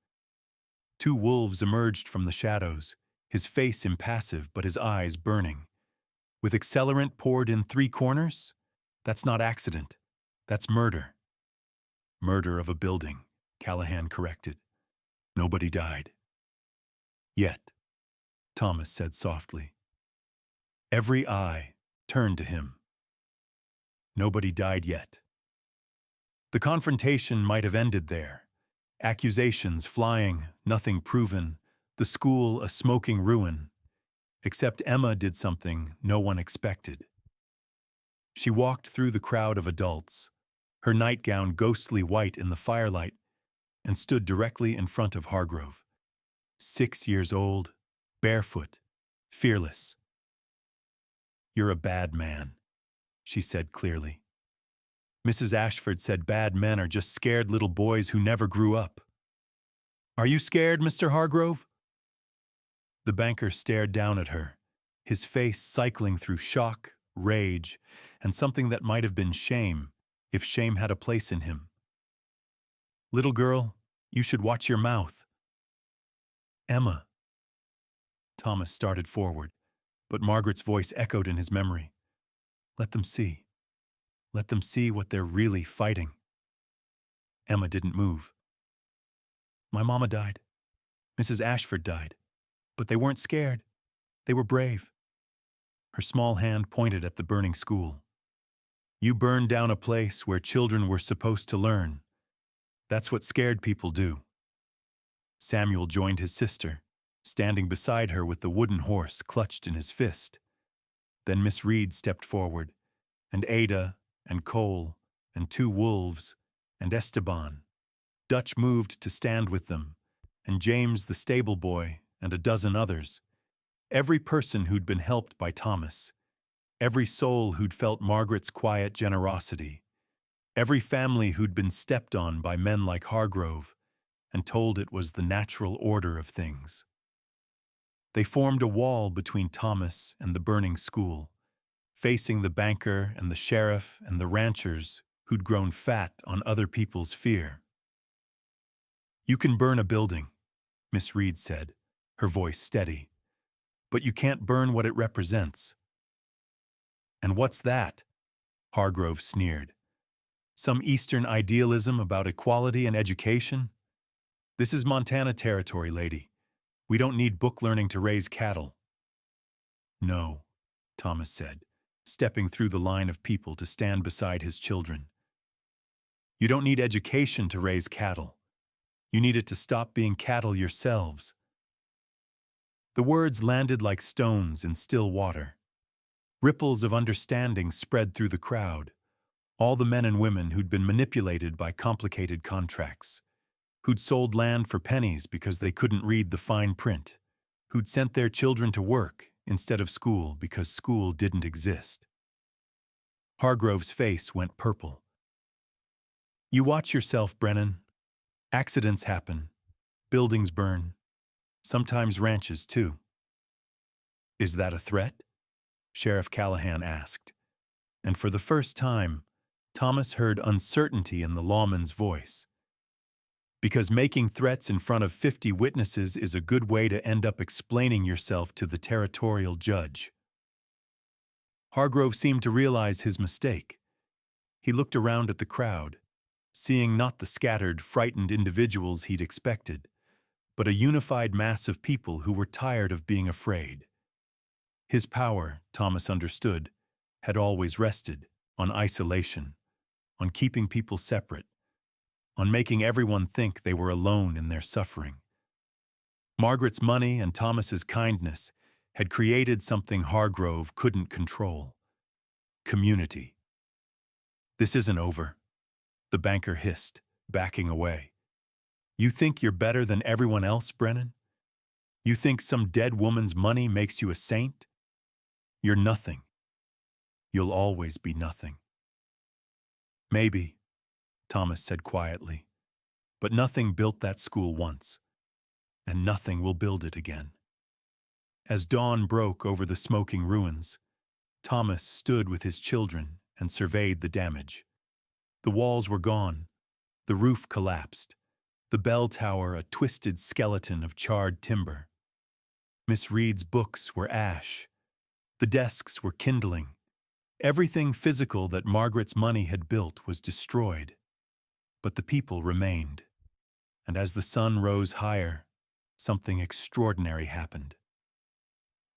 two wolves emerged from the shadows, his face impassive but his eyes burning. "With accelerant poured in three corners? That's not accident. That's murder." "Murder of a building," Callahan corrected. "Nobody died." "Yet," Thomas said softly. Every eye turned to him. Nobody died yet. The confrontation might have ended there. Accusations flying, nothing proven, the school a smoking ruin. Except Emma did something no one expected. She walked through the crowd of adults, her nightgown ghostly white in the firelight, and stood directly in front of Hargrove. 6 years old, barefoot, fearless. "You're a bad man," she said clearly. "Mrs. Ashford said bad men are just scared little boys who never grew up. Are you scared, Mr. Hargrove?" The banker stared down at her, his face cycling through shock, rage, and something that might have been shame, if shame had a place in him. "Little girl, you should watch your mouth." "Emma." Thomas started forward, but Margaret's voice echoed in his memory. "Let them see. Let them see what they're really fighting." Emma didn't move. "My mama died. Mrs. Ashford died. But they weren't scared. They were brave." Her small hand pointed at the burning school. "You burned down a place where children were supposed to learn. That's what scared people do." Samuel joined his sister, standing beside her with the wooden horse clutched in his fist. Then Miss Reed stepped forward, and Ada, and Cole, and two wolves, and Esteban. Dutch moved to stand with them, and James the stable boy, and a dozen others. Every person who'd been helped by Thomas. Every soul who'd felt Margaret's quiet generosity. Every family who'd been stepped on by men like Hargrove and told it was the natural order of things. They formed a wall between Thomas and the burning school, facing the banker and the sheriff and the ranchers who'd grown fat on other people's fear. "You can burn a building," Miss Reed said, her voice steady, "but you can't burn what it represents." "And what's that?" Hargrove sneered. "Some Eastern idealism about equality and education? This is Montana territory, lady. We don't need book learning to raise cattle." "No," Thomas said, stepping through the line of people to stand beside his children. "You don't need education to raise cattle. You need it to stop being cattle yourselves." The words landed like stones in still water. Ripples of understanding spread through the crowd. All the men and women who'd been manipulated by complicated contracts, who'd sold land for pennies because they couldn't read the fine print, who'd sent their children to work instead of school because school didn't exist. Hargrove's face went purple. "You watch yourself, Brennan. Accidents happen. Buildings burn. Sometimes ranches, too." "Is that a threat?" Sheriff Callahan asked. And for the first time, Thomas heard uncertainty in the lawman's voice. Because making threats in front of 50 witnesses is a good way to end up explaining yourself to the territorial judge. Hargrove seemed to realize his mistake. He looked around at the crowd, seeing not the scattered, frightened individuals he'd expected, but a unified mass of people who were tired of being afraid. His power, Thomas understood, had always rested on isolation, on keeping people separate, on making everyone think they were alone in their suffering. Margaret's money and Thomas's kindness had created something Hargrove couldn't control: community. "This isn't over," the banker hissed, backing away. "You think you're better than everyone else, Brennan? You think some dead woman's money makes you a saint? You're nothing. You'll always be nothing." "Maybe," Thomas said quietly, "but nothing built that school once, and nothing will build it again." As dawn broke over the smoking ruins, Thomas stood with his children and surveyed the damage. The walls were gone, the roof collapsed, the bell tower a twisted skeleton of charred timber. Miss Reed's books were ash, the desks were kindling. Everything physical that Margaret's money had built was destroyed. But the people remained, and as the sun rose higher, something extraordinary happened.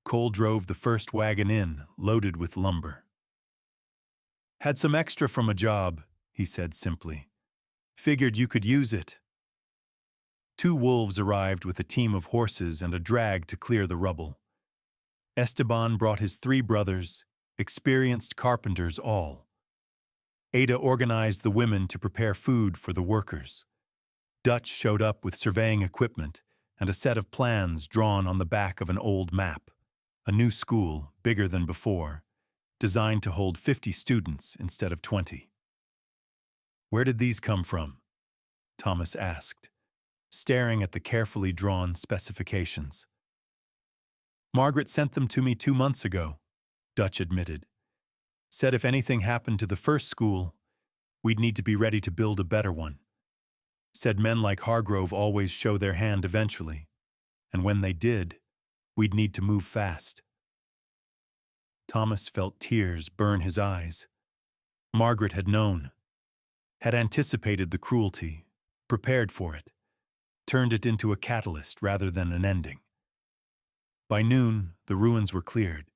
Cole drove the first wagon in, loaded with lumber. "Had some extra from a job," he said simply. "Figured you could use it." 2 wolves arrived with a team of horses and a drag to clear the rubble. Esteban brought his 3 brothers, experienced carpenters all. Ada organized the women to prepare food for the workers. Dutch showed up with surveying equipment and a set of plans drawn on the back of an old map. A new school, bigger than before, designed to hold 50 students instead of 20. "Where did these come from?" Thomas asked, staring at the carefully drawn specifications. "Margaret sent them to me 2 months ago," Dutch admitted. "Said if anything happened to the first school, we'd need to be ready to build a better one. Said men like Hargrove always show their hand eventually, and when they did, we'd need to move fast." Thomas felt tears burn his eyes. Margaret had known, had anticipated the cruelty, prepared for it, turned it into a catalyst rather than an ending. By noon, the ruins were cleared.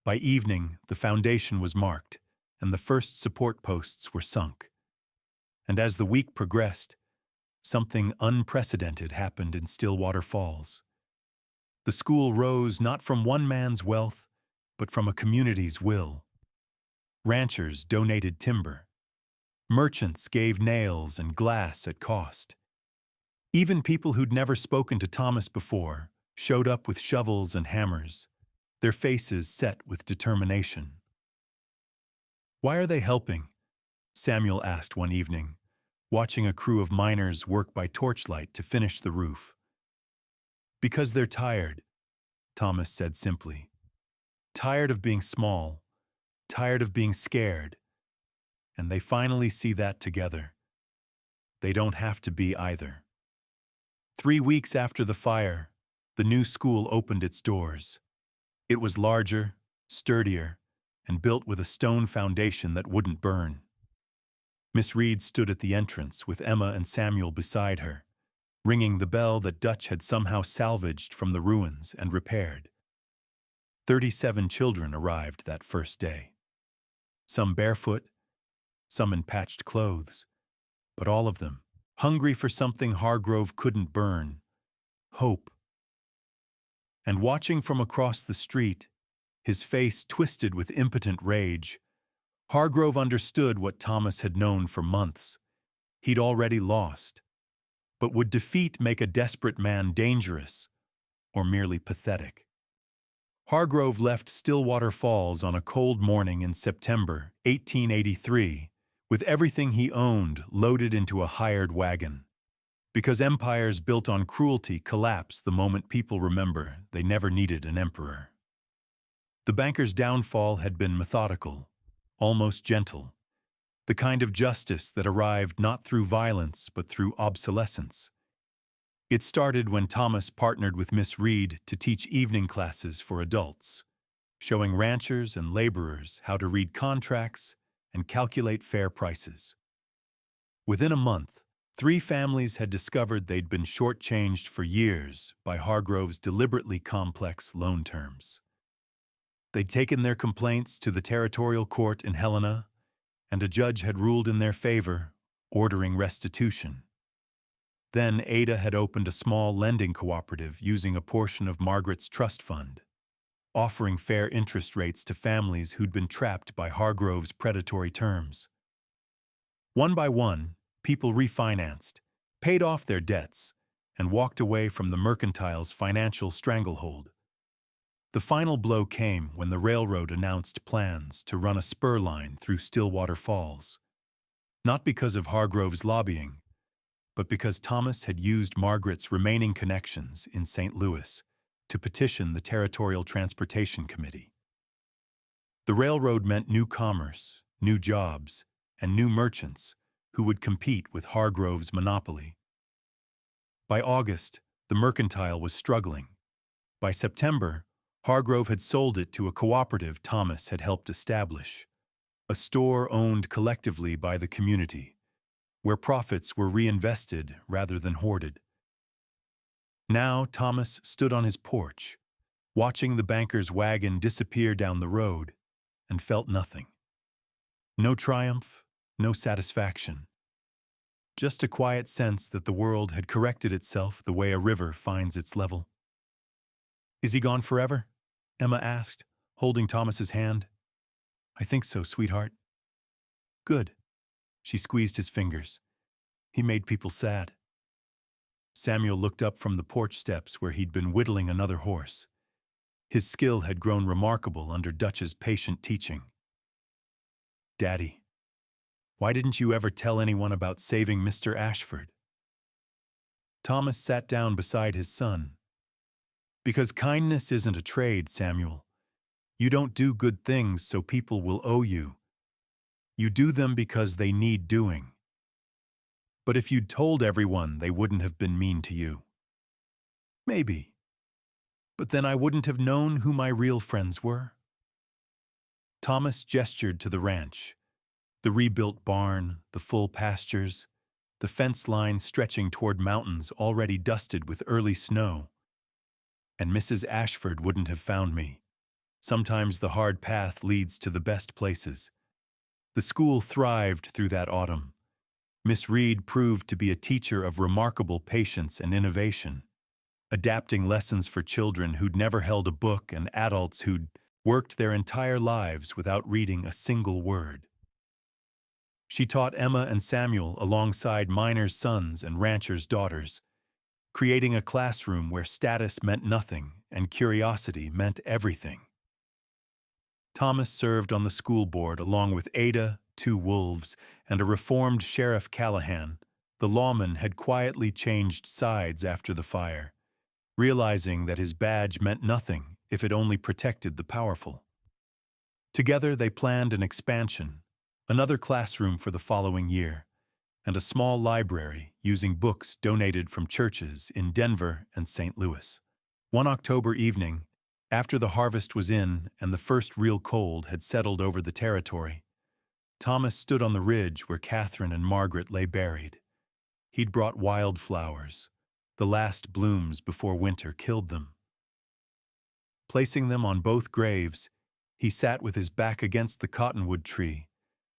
By evening, the foundation was marked, and the first support posts were sunk. And as the week progressed, something unprecedented happened in Stillwater Falls. The school rose not from one man's wealth, but from a community's will. Ranchers donated timber. Merchants gave nails and glass at cost. Even people who'd never spoken to Thomas before showed up with shovels and hammers, their faces set with determination. "Why are they helping?" Samuel asked one evening, watching a crew of miners work by torchlight to finish the roof. "Because they're tired," Thomas said simply. "Tired of being small, tired of being scared, and they finally see that together. They don't have to be either." 3 weeks after the fire, the new school opened its doors. It was larger, sturdier, and built with a stone foundation that wouldn't burn. Miss Reed stood at the entrance with Emma and Samuel beside her, ringing the bell that Dutch had somehow salvaged from the ruins and repaired. 37 children arrived that first day. Some barefoot, some in patched clothes, but all of them hungry for something Hargrove couldn't burn: hope. And watching from across the street, his face twisted with impotent rage, Hargrove understood what Thomas had known for months. He'd already lost. But would defeat make a desperate man dangerous, or merely pathetic? Hargrove left Stillwater Falls on a cold morning in September 1883, with everything he owned loaded into a hired wagon. Because empires built on cruelty collapse the moment people remember they never needed an emperor. The banker's downfall had been methodical, almost gentle, the kind of justice that arrived not through violence but through obsolescence. It started when Thomas partnered with Miss Reed to teach evening classes for adults, showing ranchers and laborers how to read contracts and calculate fair prices. Within a month, 3 families had discovered they'd been shortchanged for years by Hargrove's deliberately complex loan terms. They'd taken their complaints to the territorial court in Helena, and a judge had ruled in their favor, ordering restitution. Then Ada had opened a small lending cooperative using a portion of Margaret's trust fund, offering fair interest rates to families who'd been trapped by Hargrove's predatory terms. One by one, people refinanced, paid off their debts, and walked away from the mercantile's financial stranglehold. The final blow came when the railroad announced plans to run a spur line through Stillwater Falls, not because of Hargrove's lobbying, but because Thomas had used Margaret's remaining connections in St. Louis to petition the Territorial Transportation Committee. The railroad meant new commerce, new jobs, and new merchants who would compete with Hargrove's monopoly. By August, the mercantile was struggling. By September, Hargrove had sold it to a cooperative Thomas had helped establish, a store owned collectively by the community, where profits were reinvested rather than hoarded. Now Thomas stood on his porch, watching the banker's wagon disappear down the road, and felt nothing. No triumph, no satisfaction. Just a quiet sense that the world had corrected itself the way a river finds its level. "Is he gone forever?" Emma asked, holding Thomas's hand. "I think so, sweetheart." "Good." She squeezed his fingers. "He made people sad." Samuel looked up from the porch steps where he'd been whittling another horse. His skill had grown remarkable under Dutch's patient teaching. "Daddy, why didn't you ever tell anyone about saving Mr. Ashford?" Thomas sat down beside his son. "Because kindness isn't a trade, Samuel. You don't do good things so people will owe you. You do them because they need doing. But if you'd told everyone, they wouldn't have been mean to you." "Maybe. But then I wouldn't have known who my real friends were." Thomas gestured to the ranch, the rebuilt barn, the full pastures, the fence line stretching toward mountains already dusted with early snow. "And Mrs. Ashford wouldn't have found me. Sometimes the hard path leads to the best places." The school thrived through that autumn. Miss Reed proved to be a teacher of remarkable patience and innovation, adapting lessons for children who'd never held a book and adults who'd worked their entire lives without reading a single word. She taught Emma and Samuel alongside miners' sons and ranchers' daughters, creating a classroom where status meant nothing and curiosity meant everything. Thomas served on the school board along with Ada, 2 wolves, and a reformed Sheriff Callahan. The lawman had quietly changed sides after the fire, realizing that his badge meant nothing if it only protected the powerful. Together they planned an expansion, another classroom for the following year, and a small library using books donated from churches in Denver and St. Louis. One October evening, after the harvest was in and the first real cold had settled over the territory, Thomas stood on the ridge where Catherine and Margaret lay buried. He'd brought wildflowers, the last blooms before winter killed them. Placing them on both graves, he sat with his back against the cottonwood tree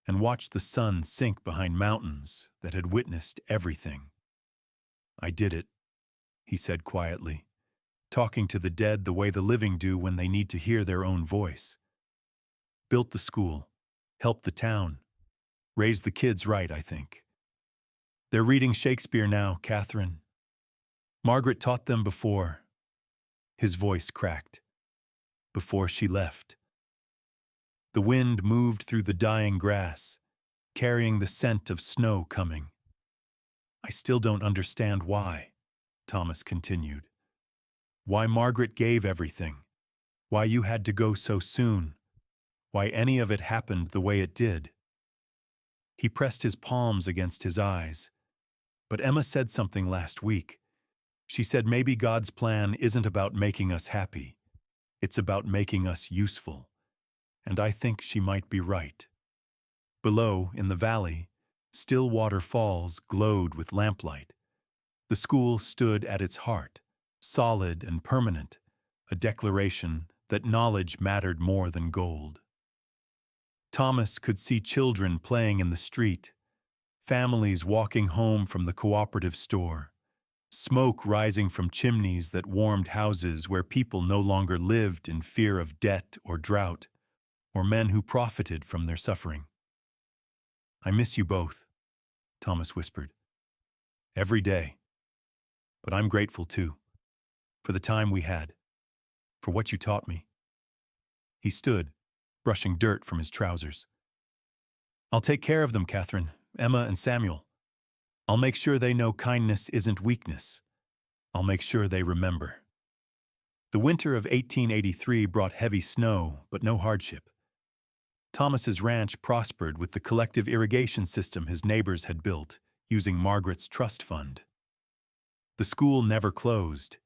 and watched the sun sink behind mountains that had witnessed everything. "I did it," he said quietly, talking to the dead the way the living do when they need to hear their own voice. "Built the school, helped the town, raised the kids right, I think. They're reading Shakespeare now, Catherine. Margaret taught them before." His voice cracked. "Before she left." The wind moved through the dying grass, carrying the scent of snow coming. "I still don't understand why," Thomas continued. "Why Margaret gave everything. Why you had to go so soon. why any of it happened the way it did. He pressed his palms against his eyes. But Emma said something last week. She said maybe God's plan isn't about making us happy. It's about making us useful. And I think she might be right. Below, in the valley, Stillwater Falls glowed with lamplight. The school stood at its heart, solid and permanent, a declaration that knowledge mattered more than gold. Thomas could see children playing in the street, families walking home from the cooperative store, smoke rising from chimneys that warmed houses where people no longer lived in fear of debt or drought, or men who profited from their suffering. "I miss you both," Thomas whispered. "Every day. But I'm grateful too, for the time we had, for what you taught me." He stood, brushing dirt from his trousers. "I'll take care of them, Catherine, Emma and Samuel. I'll make sure they know kindness isn't weakness. I'll make sure they remember." The winter of 1883 brought heavy snow, but no hardship. Thomas's ranch prospered with the collective irrigation system his neighbors had built, using Margaret's trust fund. The school never closed.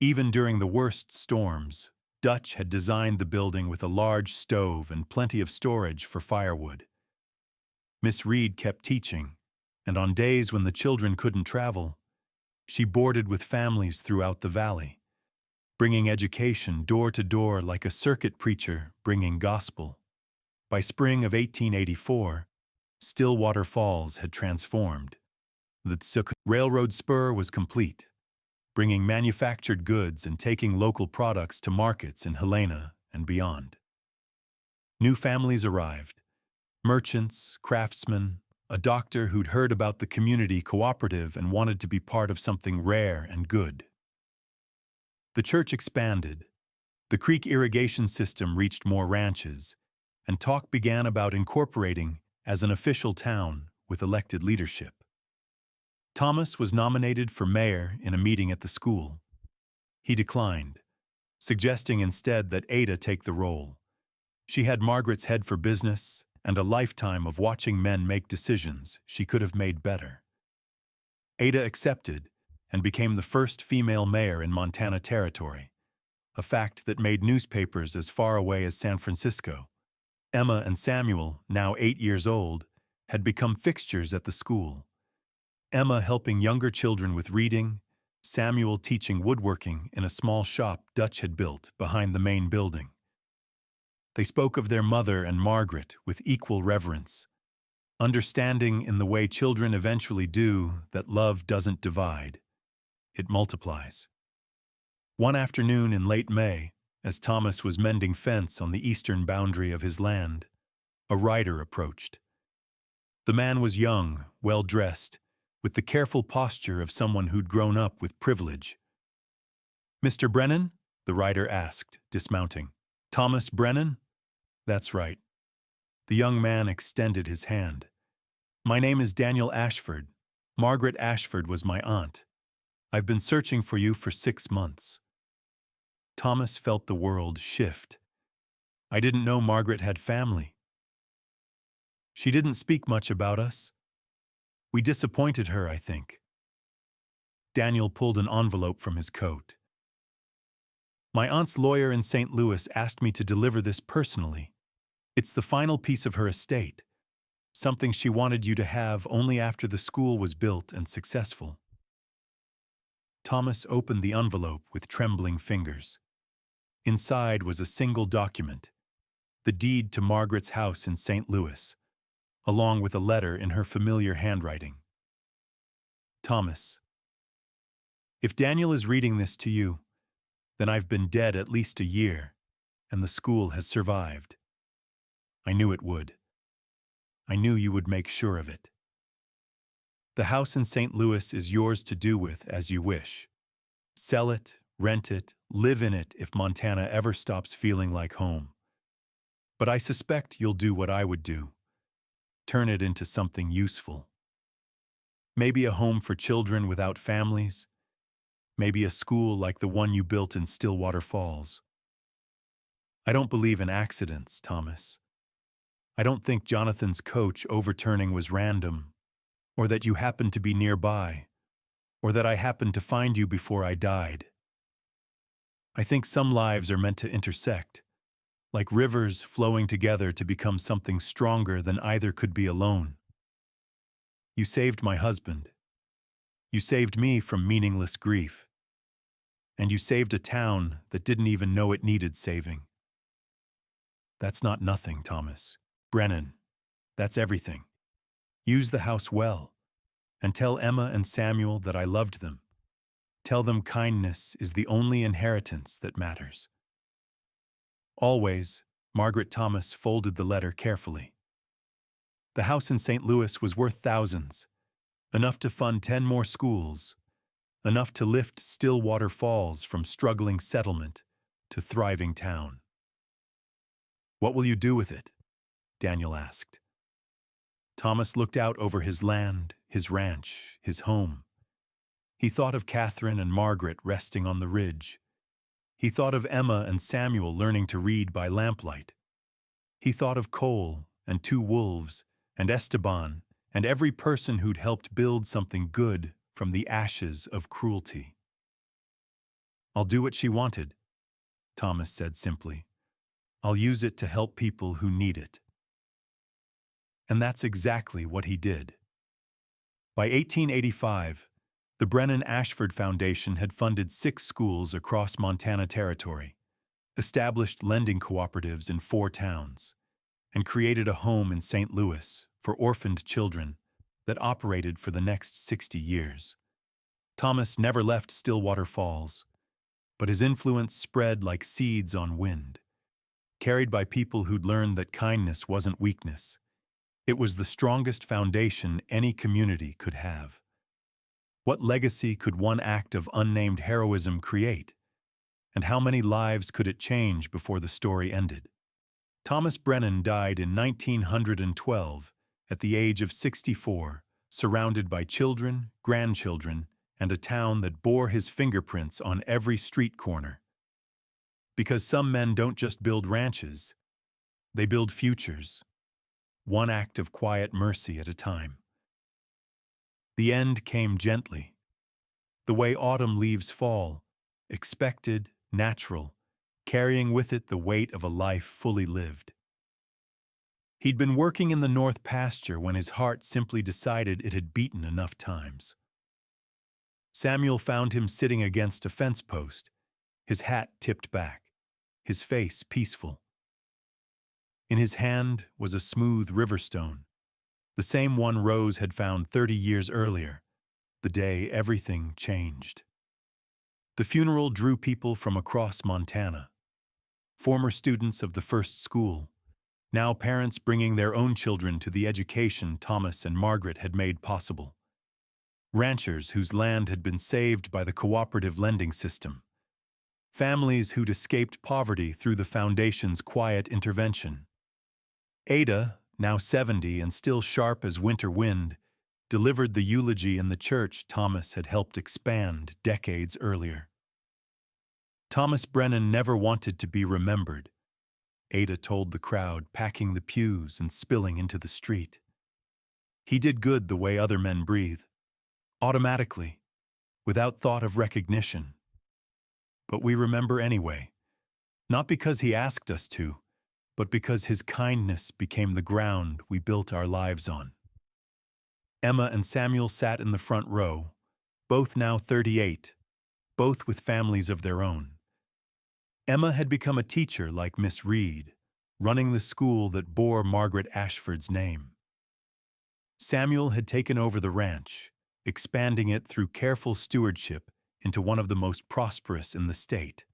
Even during the worst storms, Dutch had designed the building with a large stove and plenty of storage for firewood. Miss Reed kept teaching, and on days when the children couldn't travel, she boarded with families throughout the valley, bringing education door to door like a circuit preacher bringing gospel. By spring of 1884, Stillwater Falls had transformed. The Tsuk Railroad spur was complete, bringing manufactured goods and taking local products to markets in Helena and beyond. New families arrived, merchants, craftsmen, a doctor who'd heard about the community cooperative and wanted to be part of something rare and good. The church expanded, the creek irrigation system reached more ranches, and talk began about incorporating as an official town with elected leadership. Thomas was nominated for mayor in a meeting at the school. He declined, suggesting instead that Ada take the role. She had Margaret's head for business and a lifetime of watching men make decisions she could have made better. Ada accepted and became the first female mayor in Montana Territory, a fact that made newspapers as far away as San Francisco. Emma and Samuel, now 8 years old, had become fixtures at the school. Emma helping younger children with reading, Samuel teaching woodworking in a small shop Dutch had built behind the main building. They spoke of their mother and Margaret with equal reverence, understanding in the way children eventually do that love doesn't divide, it multiplies. One afternoon in late May, as Thomas was mending fence on the eastern boundary of his land, a rider approached. The man was young, well-dressed, with the careful posture of someone who'd grown up with privilege. "Mr. Brennan?" the rider asked, dismounting. "Thomas Brennan?" "That's right." The young man extended his hand. "My name is Daniel Ashford. Margaret Ashford was my aunt. I've been searching for you for 6 months." Thomas felt the world shift. "I didn't know Margaret had family." "She didn't speak much about us. We disappointed her, I think." Daniel pulled an envelope from his coat. "My aunt's lawyer in St. Louis asked me to deliver this personally. It's the final piece of her estate, something she wanted you to have only after the school was built and successful." Thomas opened the envelope with trembling fingers. Inside was a single document, the deed to Margaret's house in St. Louis, along with a letter in her familiar handwriting. "Thomas, if Daniel is reading this to you, then I've been dead at least a year, and the school has survived. I knew it would. I knew you would make sure of it. The house in St. Louis is yours to do with as you wish. Sell it, rent it, live in it if Montana ever stops feeling like home. But I suspect you'll do what I would do. Turn it into something useful. Maybe a home for children without families. Maybe a school like the one you built in Stillwater Falls. I don't believe in accidents, Thomas. I don't think Jonathan's coach overturning was random, or that you happened to be nearby, or that I happened to find you before I died. I think some lives are meant to intersect, like rivers flowing together to become something stronger than either could be alone. You saved my husband. You saved me from meaningless grief. And you saved a town that didn't even know it needed saving. That's not nothing, Thomas. Brennan, that's everything. Use the house well, and tell Emma and Samuel that I loved them. Tell them kindness is the only inheritance that matters. Always, Margaret Thomas folded the letter carefully. The house in St. Louis was worth thousands, enough to fund 10 more schools, enough to lift Stillwater Falls from struggling settlement to thriving town. What will you do with it? Daniel asked. Thomas looked out over his land, his ranch, his home. He thought of Catherine and Margaret resting on the ridge. He thought of Emma and Samuel learning to read by lamplight. He thought of Cole and 2 wolves and Esteban and every person who'd helped build something good from the ashes of cruelty. I'll do what she wanted, Thomas said simply. I'll use it to help people who need it. And that's exactly what he did. By 1885, the Brennan Ashford Foundation had funded 6 schools across Montana Territory, established lending cooperatives in 4 towns, and created a home in St. Louis for orphaned children that operated for the next 60 years. Thomas never left Stillwater Falls, but his influence spread like seeds on wind, carried by people who'd learned that kindness wasn't weakness. It was the strongest foundation any community could have. What legacy could one act of unnamed heroism create? And how many lives could it change before the story ended? Thomas Brennan died in 1912 at the age of 64, surrounded by children, grandchildren, and a town that bore his fingerprints on every street corner. Because some men don't just build ranches, they build futures, one act of quiet mercy at a time. The end came gently, the way autumn leaves fall, expected, natural, carrying with it the weight of a life fully lived. He'd been working in the north pasture when his heart simply decided it had beaten enough times. Samuel found him sitting against a fence post, his hat tipped back, his face peaceful. In his hand was a smooth riverstone, the same one Rose had found 30 years earlier, the day everything changed. The funeral drew people from across Montana, former students of the first school, now parents bringing their own children to the education Thomas and Margaret had made possible, ranchers whose land had been saved by the cooperative lending system, families who'd escaped poverty through the foundation's quiet intervention. Ada, now 70 and still sharp as winter wind, delivered the eulogy in the church Thomas had helped expand decades earlier. Thomas Brennan never wanted to be remembered, Ada told the crowd, packing the pews and spilling into the street. He did good the way other men breathe, automatically, without thought of recognition. But we remember anyway, not because he asked us to, but because his kindness became the ground we built our lives on. Emma and Samuel sat in the front row, both now 38, both with families of their own. Emma had become a teacher like Miss Reed, running the school that bore Margaret Ashford's name. Samuel had taken over the ranch, expanding it through careful stewardship into one of the most prosperous in the state,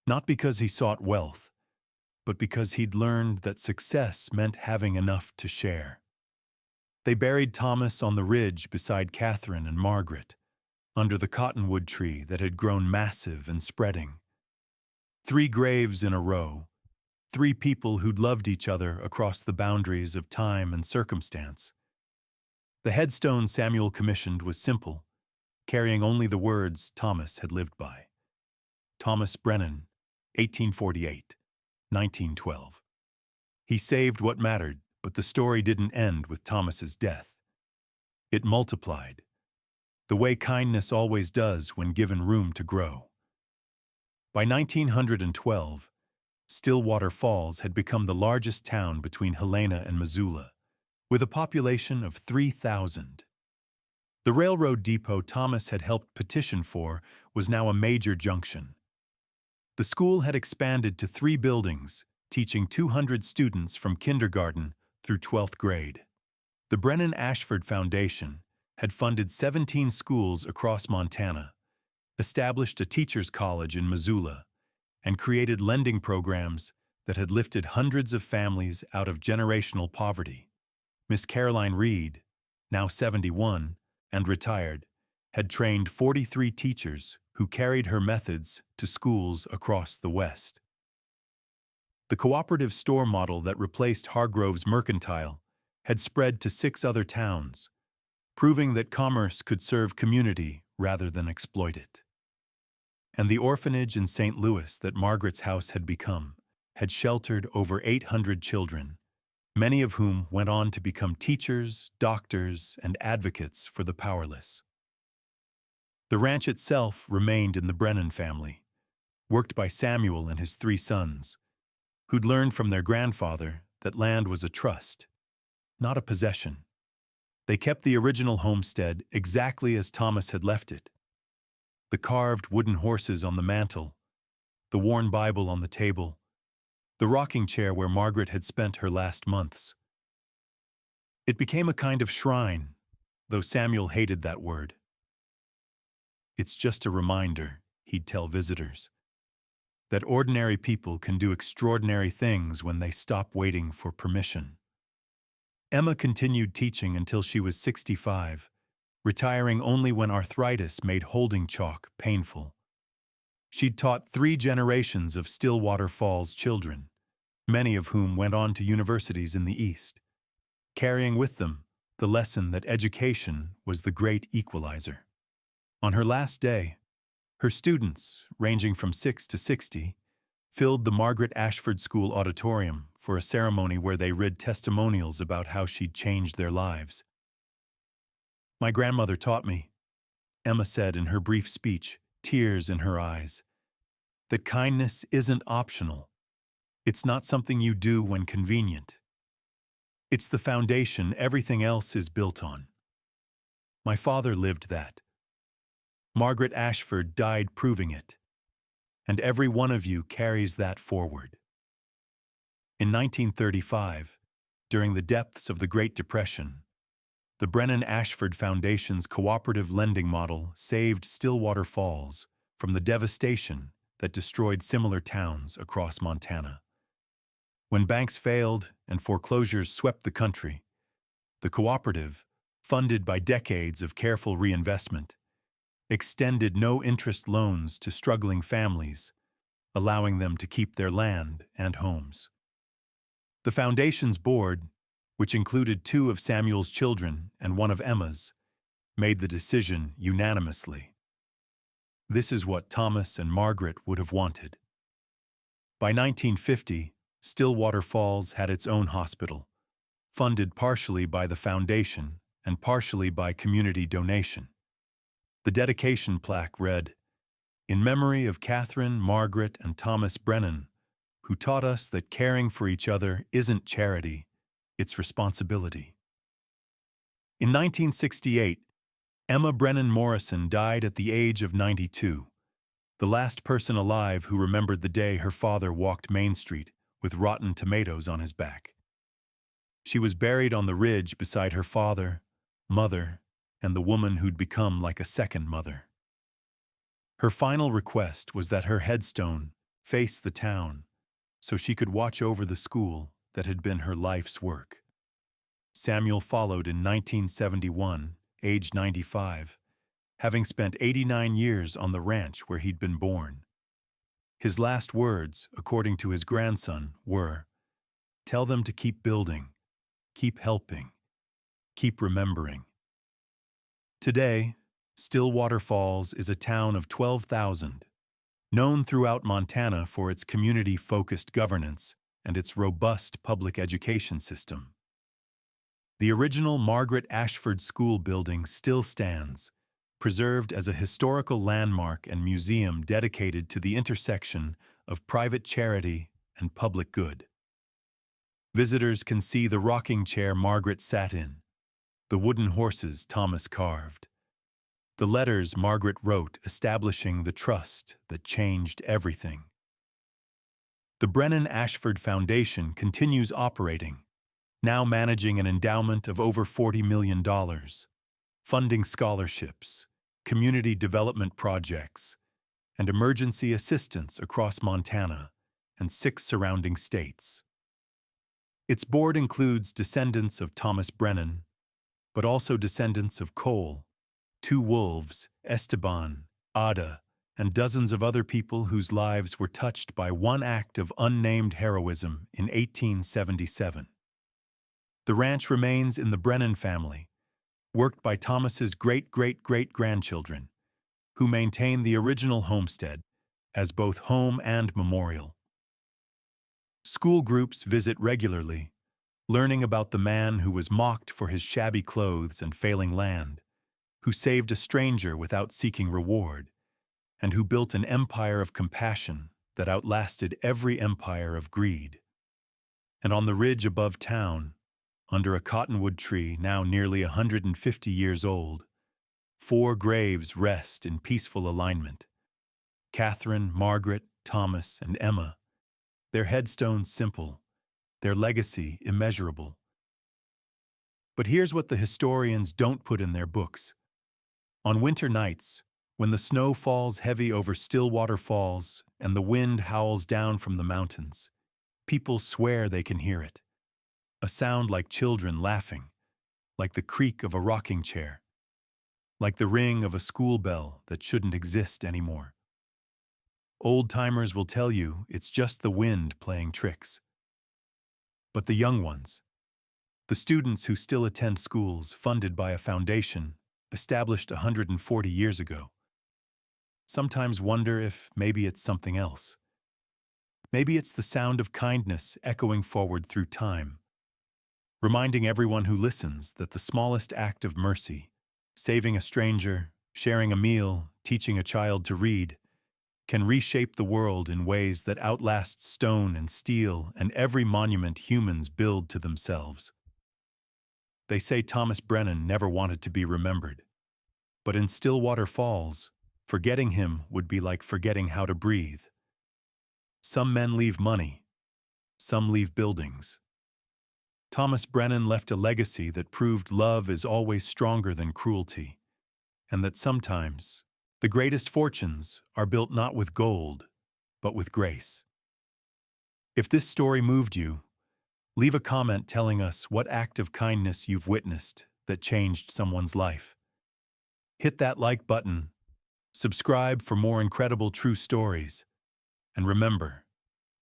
not because he sought wealth, but because he'd learned that success meant having enough to share. They buried Thomas on the ridge beside Catherine and Margaret, under the cottonwood tree that had grown massive and spreading. 3 graves in a row, 3 people who'd loved each other across the boundaries of time and circumstance. The headstone Samuel commissioned was simple, carrying only the words Thomas had lived by. Thomas Brennan, 1848, 1912. He saved what mattered, but the story didn't end with Thomas's death. It multiplied, the way kindness always does when given room to grow. By 1912, Stillwater Falls had become the largest town between Helena and Missoula, with a population of 3,000. The railroad depot Thomas had helped petition for was now a major junction. The school had expanded to 3 buildings, teaching 200 students from kindergarten through 12th grade. The Brennan Ashford Foundation had funded 17 schools across Montana, established a teachers' college in Missoula, and created lending programs that had lifted hundreds of families out of generational poverty. Miss Caroline Reed, now 71 and retired, had trained 43 teachers who carried her methods to schools across the West. The cooperative store model that replaced Hargrove's Mercantile had spread to 6 other towns, proving that commerce could serve community rather than exploit it. And the orphanage in St. Louis that Margaret's house had become had sheltered over 800 children, many of whom went on to become teachers, doctors, and advocates for the powerless. The ranch itself remained in the Brennan family, worked by Samuel and his 3 sons, who'd learned from their grandfather that land was a trust, not a possession. They kept the original homestead exactly as Thomas had left it. The carved wooden horses on the mantel, the worn Bible on the table, the rocking chair where Margaret had spent her last months. It became a kind of shrine, though Samuel hated that word. It's just a reminder, he'd tell visitors, that ordinary people can do extraordinary things when they stop waiting for permission. Emma continued teaching until she was 65, retiring only when arthritis made holding chalk painful. She'd taught 3 generations of Stillwater Falls children, many of whom went on to universities in the East, carrying with them the lesson that education was the great equalizer. On her last day, her students, ranging from 6 to 60, filled the Margaret Ashford School auditorium for a ceremony where they read testimonials about how she'd changed their lives. "My grandmother taught me," Emma said in her brief speech, tears in her eyes, "that kindness isn't optional. It's not something you do when convenient. It's the foundation everything else is built on. My father lived that. Margaret Ashford died proving it. And every one of you carries that forward." In 1935, during the depths of the Great Depression, the Brennan Ashford Foundation's cooperative lending model saved Stillwater Falls from the devastation that destroyed similar towns across Montana. When banks failed and foreclosures swept the country, the cooperative, funded by decades of careful reinvestment, extended no-interest loans to struggling families, allowing them to keep their land and homes. The foundation's board, which included 2 of Samuel's children and 1 of Emma's, made the decision unanimously. This is what Thomas and Margaret would have wanted. By 1950, Stillwater Falls had its own hospital, funded partially by the foundation and partially by community donation. The dedication plaque read, "In memory of Catherine, Margaret, and Thomas Brennan, who taught us that caring for each other isn't charity, it's responsibility." In 1968, Emma Brennan Morrison died at the age of 92, the last person alive who remembered the day her father walked Main Street with rotten tomatoes on his back. She was buried on the ridge beside her father, mother, and the woman who'd become like a second mother. Her final request was that her headstone face the town so she could watch over the school that had been her life's work. Samuel followed in 1971, aged 95, having spent 89 years on the ranch where he'd been born. His last words, according to his grandson, were, "Tell them to keep building, keep helping, keep remembering." Today, Stillwater Falls is a town of 12,000, known throughout Montana for its community-focused governance and its robust public education system. The original Margaret Ashford School building still stands, preserved as a historical landmark and museum dedicated to the intersection of private charity and public good. Visitors can see the rocking chair Margaret sat in, the wooden horses Thomas carved, the letters Margaret wrote establishing the trust that changed everything. The Brennan Ashford Foundation continues operating, now managing an endowment of over $40 million, funding scholarships, community development projects, and emergency assistance across Montana and 6 surrounding states. Its board includes descendants of Thomas Brennan, but also descendants of Cole, 2 wolves, Esteban, Ada, and dozens of other people whose lives were touched by one act of unnamed heroism in 1877. The ranch remains in the Brennan family, worked by Thomas's great-great-great-grandchildren, who maintain the original homestead as both home and memorial. School groups visit regularly, learning about the man who was mocked for his shabby clothes and failing land, who saved a stranger without seeking reward, and who built an empire of compassion that outlasted every empire of greed. And on the ridge above town, under a cottonwood tree now nearly 150 years old, 4 graves rest in peaceful alignment. Catherine, Margaret, Thomas, and Emma, their headstones simple, their legacy immeasurable. But here's what the historians don't put in their books. On winter nights, when the snow falls heavy over Stillwater Falls and the wind howls down from the mountains, people swear they can hear it. A sound like children laughing, like the creak of a rocking chair, like the ring of a school bell that shouldn't exist anymore. Old-timers will tell you it's just the wind playing tricks. But the young ones, the students who still attend schools funded by a foundation established 140 years ago, sometimes wonder if maybe it's something else. Maybe it's the sound of kindness echoing forward through time, reminding everyone who listens that the smallest act of mercy, saving a stranger, sharing a meal, teaching a child to read, can reshape the world in ways that outlast stone and steel and every monument humans build to themselves. They say Thomas Brennan never wanted to be remembered. But in Stillwater Falls, forgetting him would be like forgetting how to breathe. Some men leave money, some leave buildings. Thomas Brennan left a legacy that proved love is always stronger than cruelty, and that sometimes the greatest fortunes are built not with gold, but with grace. If this story moved you, leave a comment telling us what act of kindness you've witnessed that changed someone's life. Hit that like button, subscribe for more incredible true stories, and remember,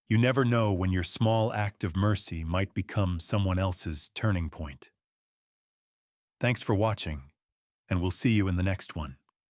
you never know when your small act of mercy might become someone else's turning point. Thanks for watching, and we'll see you in the next one.